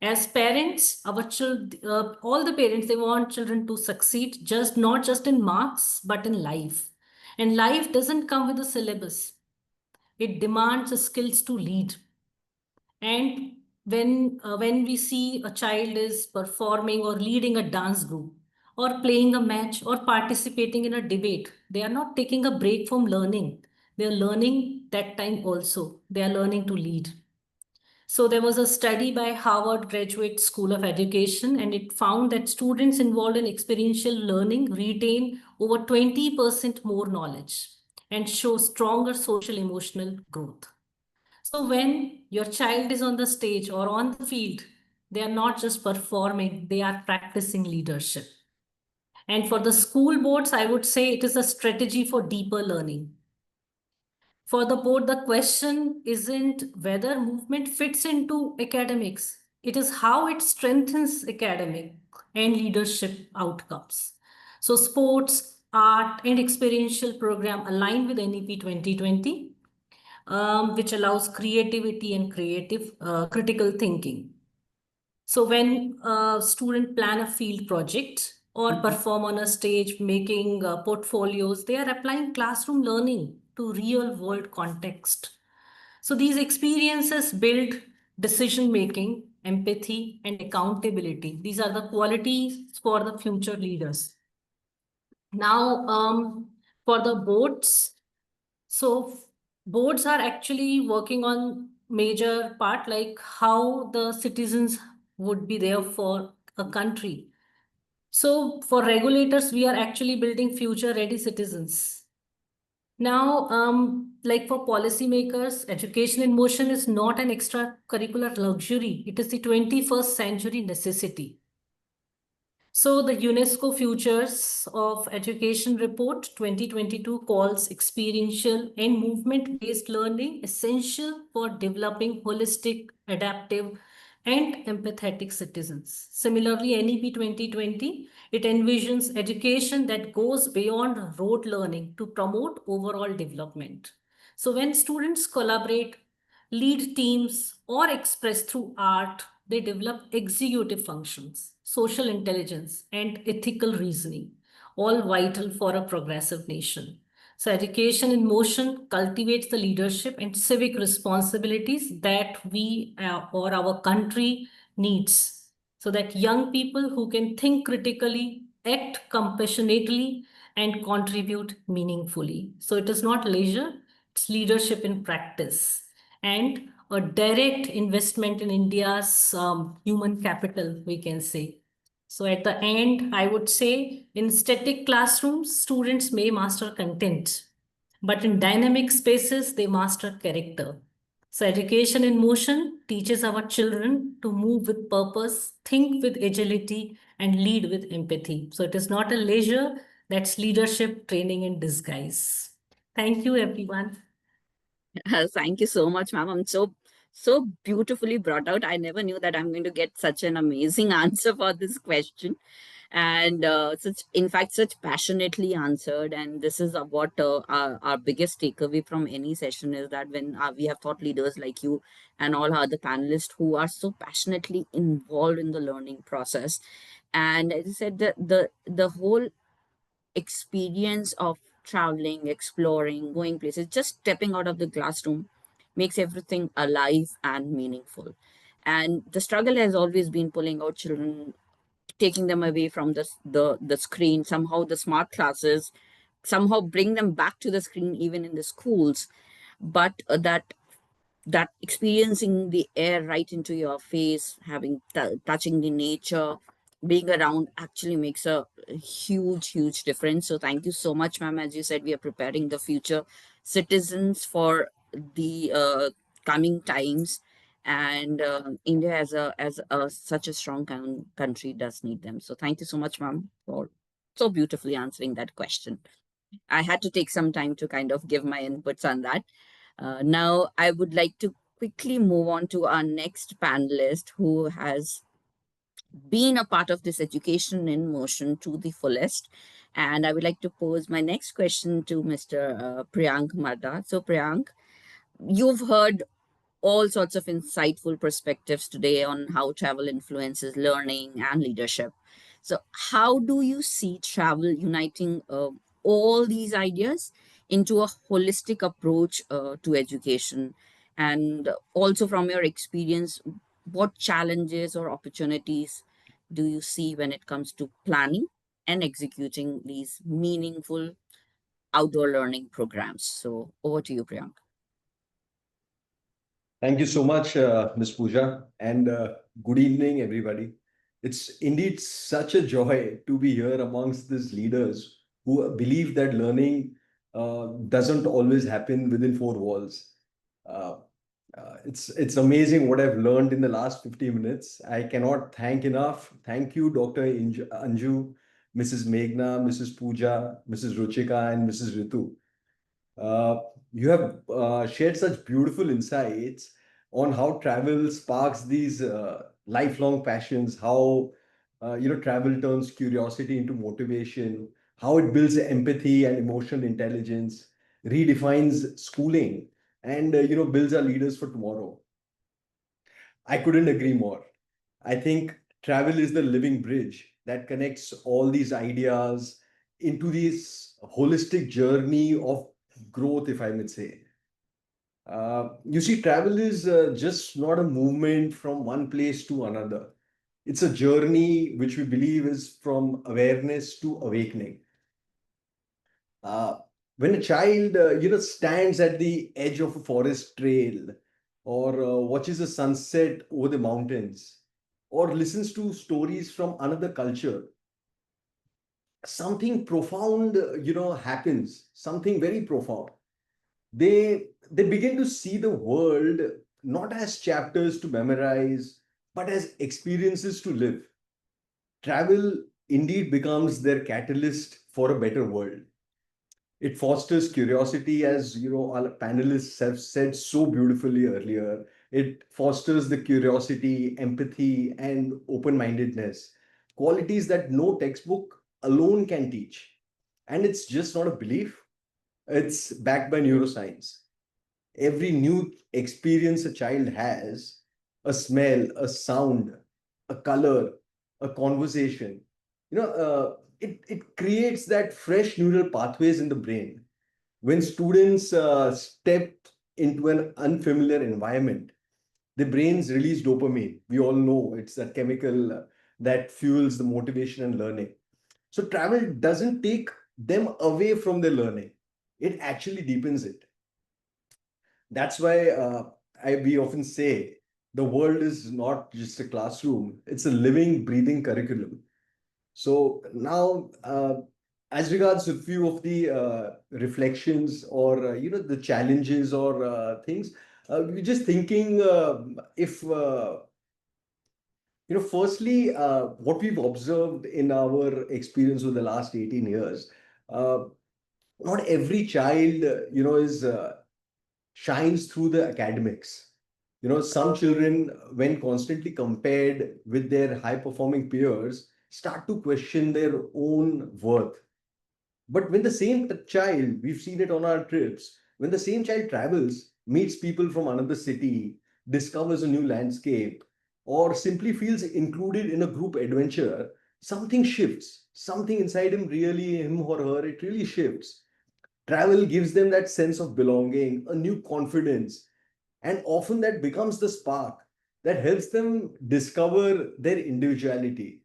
As parents, our children, all the parents, they want children to succeed, just not just in marks, but in life. And life doesn't come with a syllabus. It demands the skills to lead. And when we see a child is performing or leading a dance group or playing a match or participating in a debate, they are not taking a break from learning. They are learning that time also. They are learning to lead. So there was a study by Harvard Graduate School of Education, and it found that students involved in experiential learning retain over 20% more knowledge and show stronger social emotional growth. So when your child is on the stage or on the field, they are not just performing, they are practicing leadership. And for the school boards, I would say it is a strategy for deeper learning. For the board, the question isn't whether movement fits into academics, it is how it strengthens academic and leadership outcomes. So, sports, art, and experiential program align with NEP 2020, which allows creativity and critical thinking. So when a student plan a field project or perform on a stage making portfolios, they are applying classroom learning to real world context. So these experiences build decision making, empathy, and accountability. These are the qualities for the future leaders. Now, for the boards, so boards are actually working on major part like how the citizens would be there for a country. So for regulators, we are actually building future ready citizens. Now, like for policymakers, education in motion is not an extracurricular luxury. It is the 21st century necessity. So the UNESCO Futures of Education Report 2022 calls experiential and movement-based learning essential for developing holistic, adaptive, and empathetic citizens. Similarly, NEP 2020, it envisions education that goes beyond rote learning to promote overall development. So when students collaborate, lead teams, or express through art, they develop executive functions, social intelligence, and ethical reasoning, all vital for a progressive nation. So, education in motion cultivates the leadership and civic responsibilities that we or our country needs, so that young people who can think critically, act compassionately, and contribute meaningfully. So, it is not leisure, it's leadership in practice and a direct investment in India's human capital, we can say. So at the end, I would say in static classrooms, students may master content, but in dynamic spaces, they master character. So education in motion teaches our children to move with purpose, think with agility, and lead with empathy. So it is not a leisure, that's leadership training in disguise. Thank you, everyone. Thank you so much, ma'am. I'm so beautifully brought out. I never knew that I'm going to get such an amazing answer for this question, and such, in fact, such passionately answered. And this is what our biggest takeaway from any session is, that when we have thought leaders like you and all other panelists who are so passionately involved in the learning process, and as I said, the whole experience of traveling, exploring, going places, just stepping out of the classroom makes everything alive and meaningful. And the struggle has always been pulling out children, taking them away from the screen, somehow the smart classes, somehow bring them back to the screen even in the schools. But that experiencing the air right into your face, having touching the nature, being around actually makes a huge difference. So thank you so much, ma'am. As you said, we are preparing the future citizens for the coming times, and India as a such a strong country does need them. So thank you so much, ma'am, for so beautifully answering that question. I had to take some time to kind of give my inputs on that. Now, I would like to quickly move on to our next panelist, who has been a part of this education in motion to the fullest. And I would like to pose my next question to Mr. Priyank Marda. So, Priyank, you've heard all sorts of insightful perspectives today on how travel influences learning and leadership. So, how do you see travel uniting all these ideas into a holistic approach to education? And also, from your experience, what challenges or opportunities do you see when it comes to planning and executing these meaningful outdoor learning programs? So, over to you, Priyank. Thank you so much, Ms. Pooja, and good evening, everybody. It's indeed such a joy to be here amongst these leaders who believe that learning doesn't always happen within four walls. Uh, it's amazing what I've learned in the last 50 minutes. I cannot thank enough. Thank you, Dr. Anju, Mrs. Meghna, Mrs. Pooja, Mrs. Ruchika, and Mrs. Ritu. Uh, you have shared such beautiful insights on how travel sparks these lifelong passions, how travel turns curiosity into motivation, how it builds empathy and emotional intelligence, redefines schooling, and builds our leaders for tomorrow. I couldn't agree more. I think travel is the living bridge that connects all these ideas into this holistic journey of growth, if I may say. You see, travel is just not a movement from one place to another. It's a journey which we believe is from awareness to awakening. Uh, when a child, stands at the edge of a forest trail, or watches a sunset over the mountains, or listens to stories from another culture, something profound, happens. Something very profound. They begin to see the world not as chapters to memorize, but as experiences to live. Travel indeed becomes their catalyst for a better world. It fosters curiosity, as our panelists have said so beautifully earlier. It fosters the curiosity, empathy, and open-mindedness, qualities that no textbook alone can teach. And it's just not a belief, it's backed by neuroscience. Every new experience a child has, a smell, a sound, a color, a conversation, it creates that fresh neural pathways in the brain. When students step into an unfamiliar environment, the brains release dopamine. We all know it's that chemical that fuels the motivation and learning. So travel doesn't take them away from their learning, it actually deepens it. That's why we often say the world is not just a classroom, it's a living, breathing curriculum. So now, as regards a few of the reflections or the challenges or things, we're just thinking if firstly, what we've observed in our experience over the last 18 years, uh, not every child, is shines through the academics. Some children, when constantly compared with their high performing peers, start to question their own worth. But when the same child, we've seen it on our trips, when the same child travels, meets people from another city, discovers a new landscape, or simply feels included in a group adventure, something shifts. Something inside him, really, him or her, it really shifts. Travel gives them that sense of belonging, a new confidence, and often that becomes the spark that helps them discover their individuality.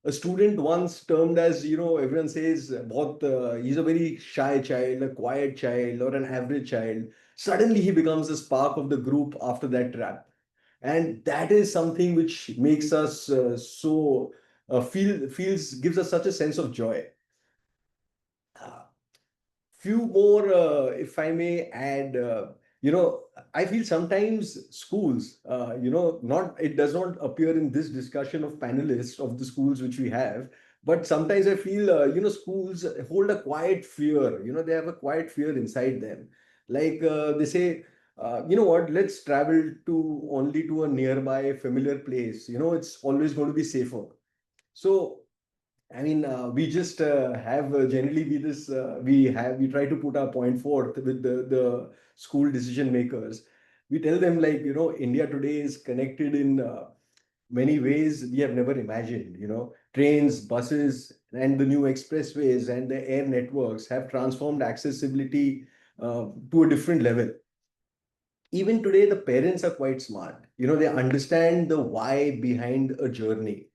A student once termed as, everyone says, he's a very shy child, a quiet child, or an average child. Suddenly he becomes the spark of the group after that trap. And that is something which makes us so gives us such a sense of joy. Few more, if I may add, I feel sometimes schools, not it does not appear in this discussion of panelists of the schools which we have, but sometimes I feel, schools hold a quiet fear. They have a quiet fear inside them. Like they say, you know what, let's travel to only to a nearby familiar place. It's always going to be safer. So I mean, we just have generally we try to put our point forth with the school decision makers. We tell them, like, India today is connected in many ways we have never imagined. Trains, buses, and the new expressways and the air networks have transformed accessibility to a different level. Even today, the parents are quite smart. They understand the why behind a journey.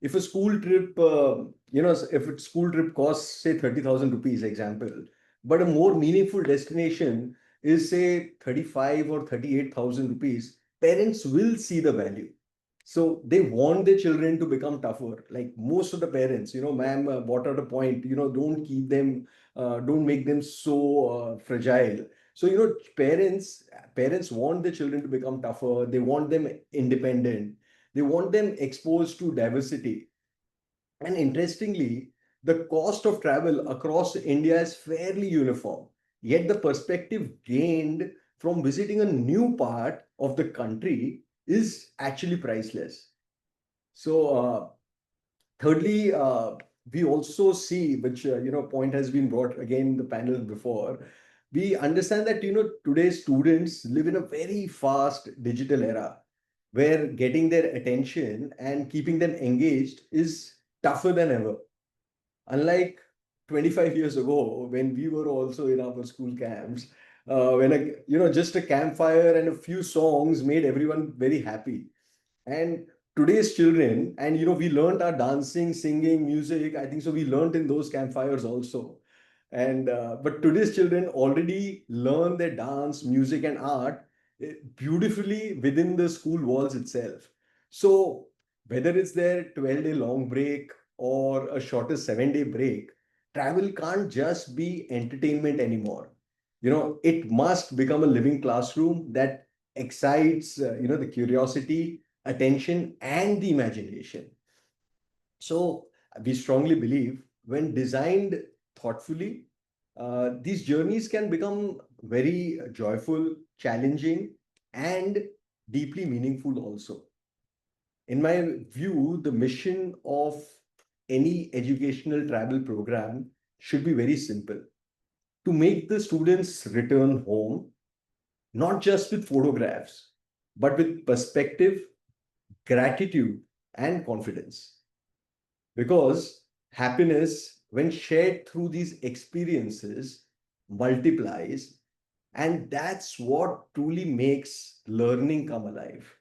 If a school trip, if a school trip costs, say, 30,000 rupees, example, but a more meaningful destination is, say, 35 or 38,000 rupees, parents will see the value. So they want their children to become tougher. Like most of the parents, ma'am brought out a point, don't keep them, don't make them so fragile. So, parents want their children to become tougher. They want them independent. They want them exposed to diversity. And interestingly, the cost of travel across India is fairly uniform. Yet the perspective gained from visiting a new part of the country is actually priceless. So, thirdly, we also see, which point has been brought again in the panel before. We understand that today's students live in a very fast digital era, where getting their attention and keeping them engaged is tougher than ever. Unlike 25 years ago, when we were also in our school camps, when just a campfire and a few songs made everyone very happy. And today's children, and we learned our dancing, singing, music, I think so, we learned in those campfires also. And but today's children already learn their dance, music, and art beautifully within the school walls itself. So whether it's their 12-day long break or a shorter 7-day break, travel can't just be entertainment anymore. It must become a living classroom that excites the curiosity, attention, and the imagination. So we strongly believe, when designed thoughtfully, these journeys can become very joyful, challenging, and deeply meaningful also. In my view, the mission of any educational travel program should be very simple: to make the students return home, not just with photographs, but with perspective, gratitude, and confidence. Because happiness, when shared through these experiences, multiplies, and that's what truly makes learning come alive.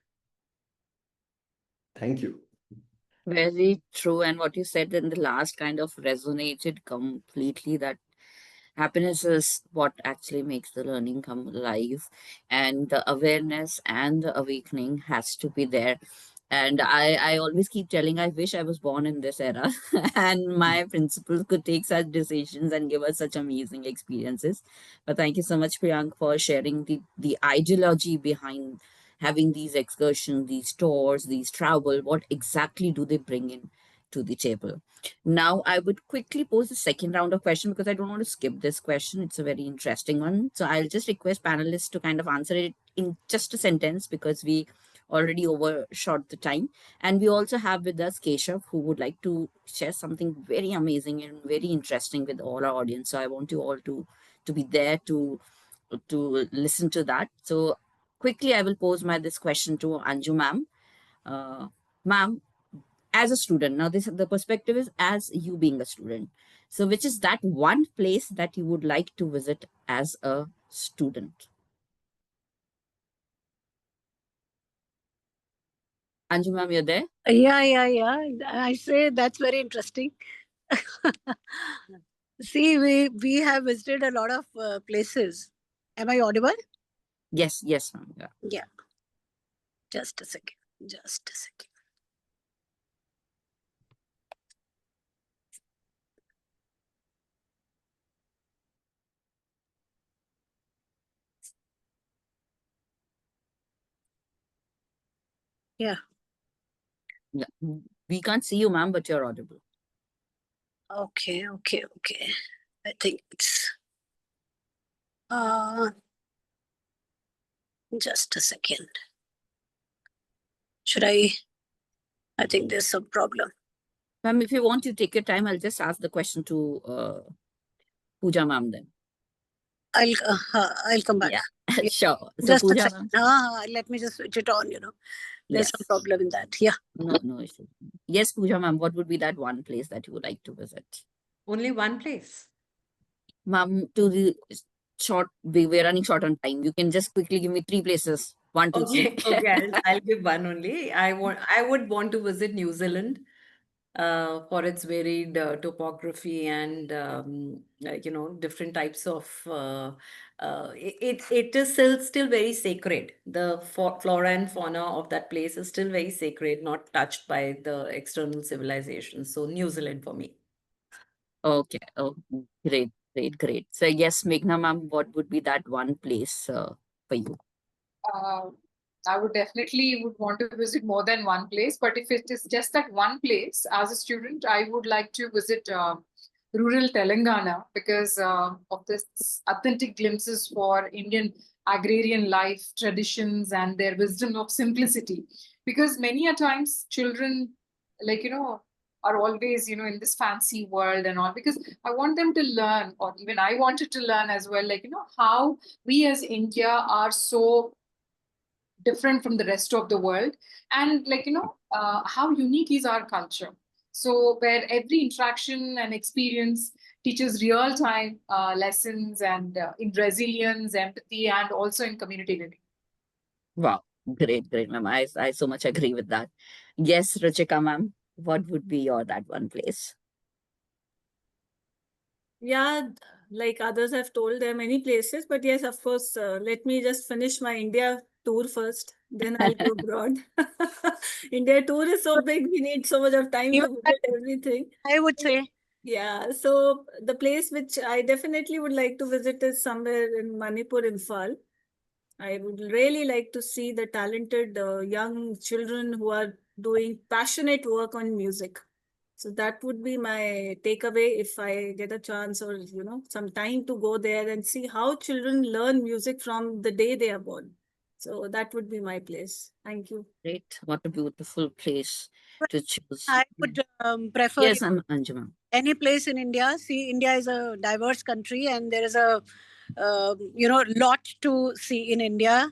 Thank you. Very true. And what you said in the last kind of resonated completely, that happiness is what actually makes the learning come alive, and the awareness and the awakening has to be there. And I always keep telling, I wish I was born in this era and my principals could take such decisions and give us such amazing experiences. But thank you so much, Priyank, for sharing the ideology behind having these excursions, these tours, these travel. What exactly do they bring in to the table? Now, I would quickly pose the second round of question because I don't want to skip this question. It's a very interesting one. So I'll just request panelists to kind of answer it in just a sentence because we already overshot the time. And we also have with us Keshav, who would like to share something very amazing and very interesting with all our audience. So I want you all to be there to listen to that. So quickly, I will pose this question to Anju ma'am. Ma'am, as a student, now this the perspective is as you being a student, so which is that one place that you would like to visit as a student? Anju ma'am, you're there? Yeah. I say that's very interesting. See, we have visited a lot of places. Am I audible? Yes ma'am, yeah. Yeah. Just a second. Just a second. Yeah. Yeah, we can't see you ma'am, but you're audible. Okay. I think it's uh just a second. Should I think there's some problem. Ma'am, if you want to take your time, I'll just ask the question to Pooja ma'am then. I'll come back. Yeah, Yeah. sure. So Just a Pooja, second. ma'am. Let me just switch it on. There's some Yes. problem in that. Yeah. No issue. Yes, Pooja, ma'am, what would be that one place that you would like to visit? Only one place. Ma'am, to the we're running short on time. You can just quickly give me three places. One, two, three. Okay, okay, I'll give one only. I would want to visit New Zealand for its varied topography and different types of it is still very sacred. The flora and fauna of that place is still very sacred, not touched by the external civilization. So New Zealand for me. Okay. Oh, great. So yes, Meghna, ma'am, what would be that one place for you? Uh, I would definitely would want to visit more than one place, but if it is just that one place, as a student, I would like to visit rural Telangana because of this authentic glimpses for Indian agrarian life, traditions, and their wisdom of simplicity. Because many a times children, like are always in this fancy world and all. Because I want them to learn, or even I wanted to learn as well, like how we as India are so different from the rest of the world, and how unique is our culture, so where every interaction and experience teaches real time lessons and in resilience, empathy, and also in community living. Wow, great, ma'am. I so much agree with that. Yes, Ruchika, ma'am, what would be your that one place? Yeah, like others have told, there are many places, but yes, of course, let me just finish my India tour first, then I'll go abroad. India tour is so big, we need so much of time Even to visit everything. I would say. Yeah, so the place which I definitely would like to visit is somewhere in Manipur, Imphal. I would really like to see the talented young children who are doing passionate work on music. So that would be my takeaway if I get a chance or some time to go there and see how children learn music from the day they are born. So that would be my place. Thank you. Great, what a beautiful place But to choose. I would prefer Yes, I'm Anju, ma'am. any place in India. See, India is a diverse country, and there is a lot to see in India,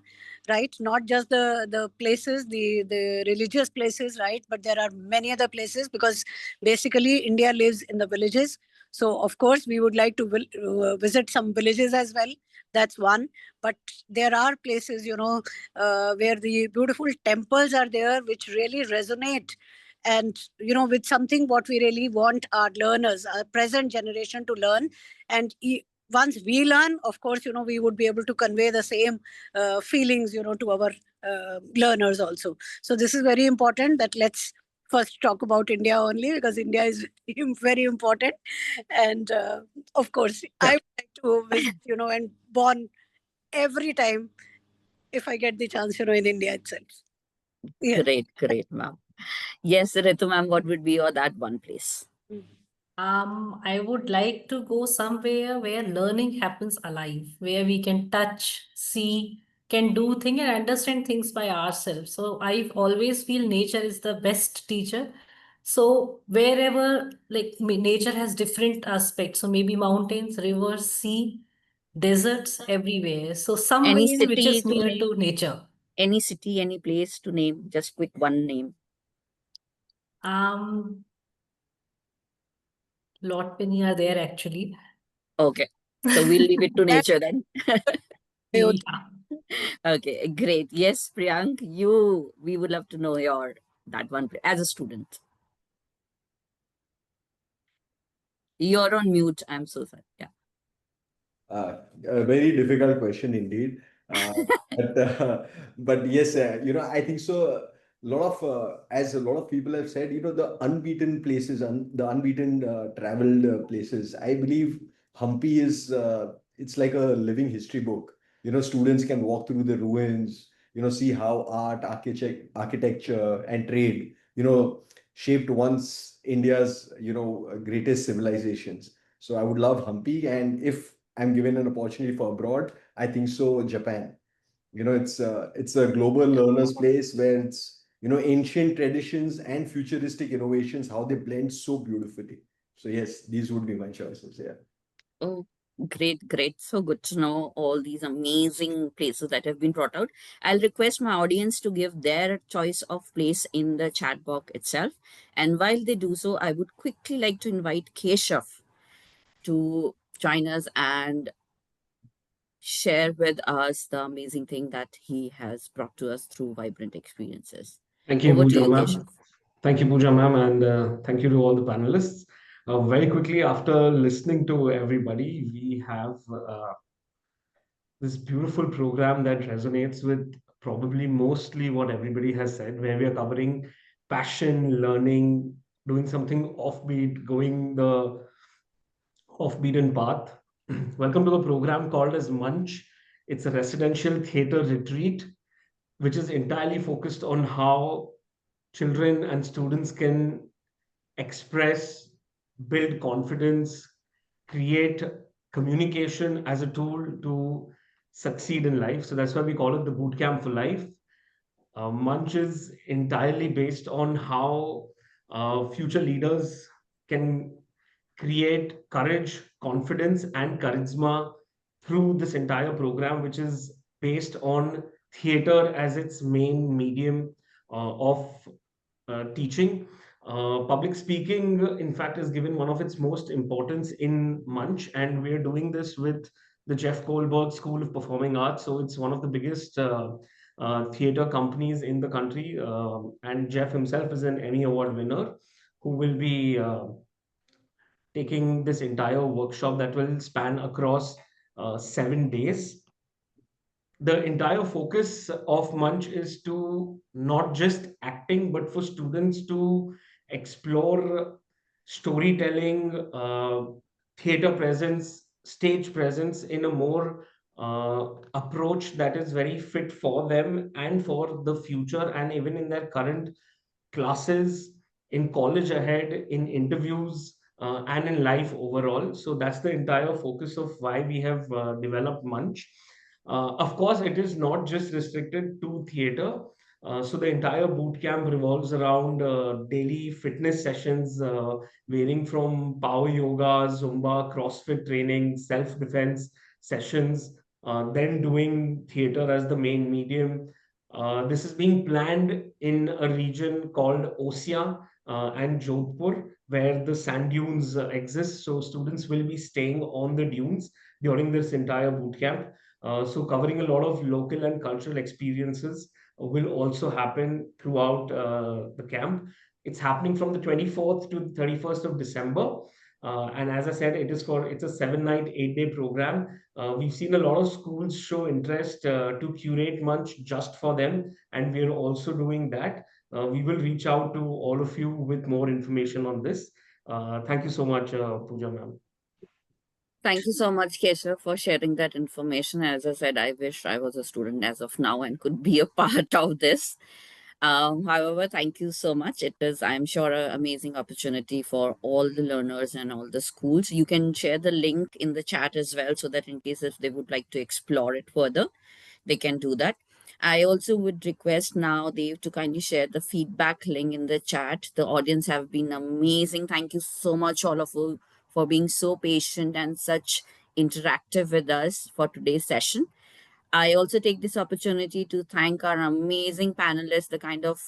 right? Not just the places, the religious places, right? But there are many other places because basically India lives in the villages. So of course we would like to visit some villages as well. That's one. But there are places, where the beautiful temples are there, which really resonate and with something what we really want our learners, our present generation, to learn. And once we learn, of course, we would be able to convey the same feelings, to our learners also. So this is very important, that let's first talk about India only, because India is very important. And of course, I Sure. would like to visit, and born every time if I get the chance, in India itself. Yeah. Great, ma'am. Yes, Ritu, ma'am, what would be your that one place? I would like to go somewhere where learning happens alive, where we can touch, see, can do things and understand things by ourselves. So I always feel nature is the best teacher. So wherever nature has different aspects, so maybe mountains, rivers, sea, deserts, everywhere. So Any somewhere which city is to near name? to nature. Any city, any place to name? Just quick one name. Um, lot many are there actually. Okay, so we'll leave it to nature then. Yeah. Okay, great. Yes, Priyank, we would love to know your that one as a student. You're on mute. I'm so sorry. Yeah. A very difficult question indeed. Uh, but, but yes, I think so. A lot of, as a lot of people have said, the unbeaten places, the unbeaten traveled places. I believe Hampi is, it's like a living history book. Students can walk through the ruins, see how art, architecture, and trade, shaped once India's, greatest civilizations. So I would love Hampi, and if I'm given an opportunity for abroad, I think so Japan. It's a global learners place where it's ancient traditions and futuristic innovations, how they blend so beautifully. So yes, these would be my choices. Yeah. Oh, Great, great. So good to know all these amazing places that have been brought out. I'll request my audience to give their choice of place in the chat box itself. And while they do so, I would quickly like to invite Keshav to join us and share with us the amazing thing that he has brought to us through vibrant experiences. Thank you, Over to Pooja you, ma'am. Keshav. Thank you, Pooja ma'am, and thank you to all the panelists. Very quickly, after listening to everybody, we have this beautiful program that resonates with probably mostly what everybody has said, where we are covering passion, learning, doing something offbeat, going the off-beaten path. Welcome to the program called as Munch. It's a residential theater retreat, which is entirely focused on how children and students can express, build confidence, create communication as a tool to succeed in life. So that's why we call it the boot camp for life. Munch is entirely based on how future leaders can create courage, confidence, and charisma through this entire program, which is based on theater as its main medium of teaching. Public speaking, in fact, is given one of its most importance in Munch, and we're doing this with the Jeff Kohlberg School of Performing Arts. So it's one of the biggest theater companies in the country, and Jeff himself is an Emmy Award winner who will be taking this entire workshop that will span across 7 days. The entire focus of Munch is to not just acting, but for students to explore storytelling, theater presence, stage presence in a more approach that is very fit for them and for the future, and even in their current classes, in college ahead, in interviews, and in life overall. So that's the entire focus of why we have developed Munch. Of course, it is not just restricted to theater. So the entire boot camp revolves around daily fitness sessions, varying from power yoga, Zumba, CrossFit training, self-defense sessions, then doing theater as the main medium. This is being planned in a region called Osia and Jodhpur, where the sand dunes exist. So students will be staying on the dunes during this entire boot camp. So covering a lot of local and cultural experiences will also happen throughout the camp. It's happening from the 24th to the 31st of December. And as I said, it's a 7 night, 8 day program. We've seen a lot of schools show interest to curate Munch just for them, and we're also doing that. We will reach out to all of you with more information on this. Thank you so much, Pooja ma'am. Thank you so much, Keshav, for sharing that information. As I said, I wish I was a student as of now and could be a part of this. However, thank you so much. It is, I'm sure, an amazing opportunity for all the learners and all the schools. You can share the link in the chat as well, so that in case if they would like to explore it further, they can do that. I also would request now Dave to kindly share the feedback link in the chat. The audience have been amazing. Thank you so much, all of you, for being so patient and such interactive with us for today's session. I also take this opportunity to thank our amazing panelists, the kind of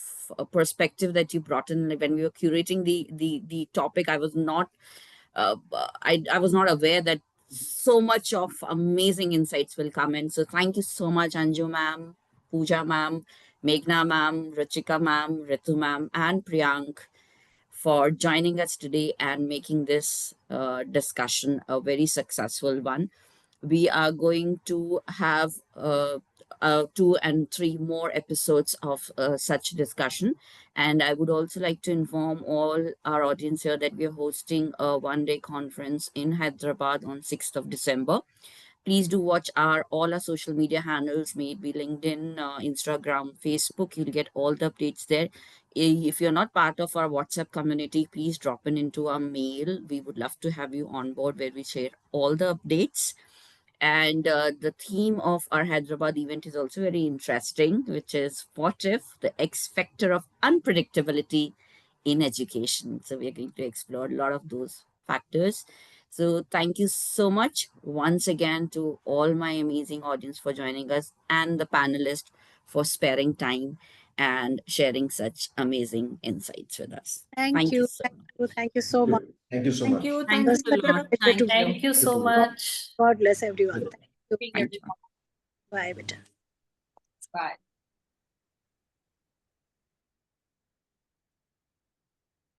perspective that you brought in when we were curating the topic. I was not aware that so much of amazing insights will come in. So thank you so much, Anju ma'am, Pooja ma'am, Meghna ma'am, Rachika ma'am, Ritu ma'am, and Priyank for joining us today and making this discussion a very successful one. We are going to have 2 and 3 more episodes of such discussion. And I would also like to inform all our audience here that we are hosting a 1 day conference in Hyderabad on 6th of December. Please do watch all our social media handles, maybe LinkedIn, Instagram, Facebook. You'll get all the updates there. If you're not part of our WhatsApp community, please drop in into our mail. We would love to have you on board, where we share all the updates. And the theme of our Hyderabad event is also very interesting, which is what if the X factor of unpredictability in education. So we are going to explore a lot of those factors. So thank you so much once again to all my amazing audience for joining us and the panelists for sparing time and sharing such amazing insights with us. Thank Thank you you. so Thank much. you. Thank you so much. Thank you so Thank much. you. It Thank was you such a a lot. pleasure to Thank you so much. God bless everyone. Thank you. Being Thank you. everyone. Bye, beta. Bye.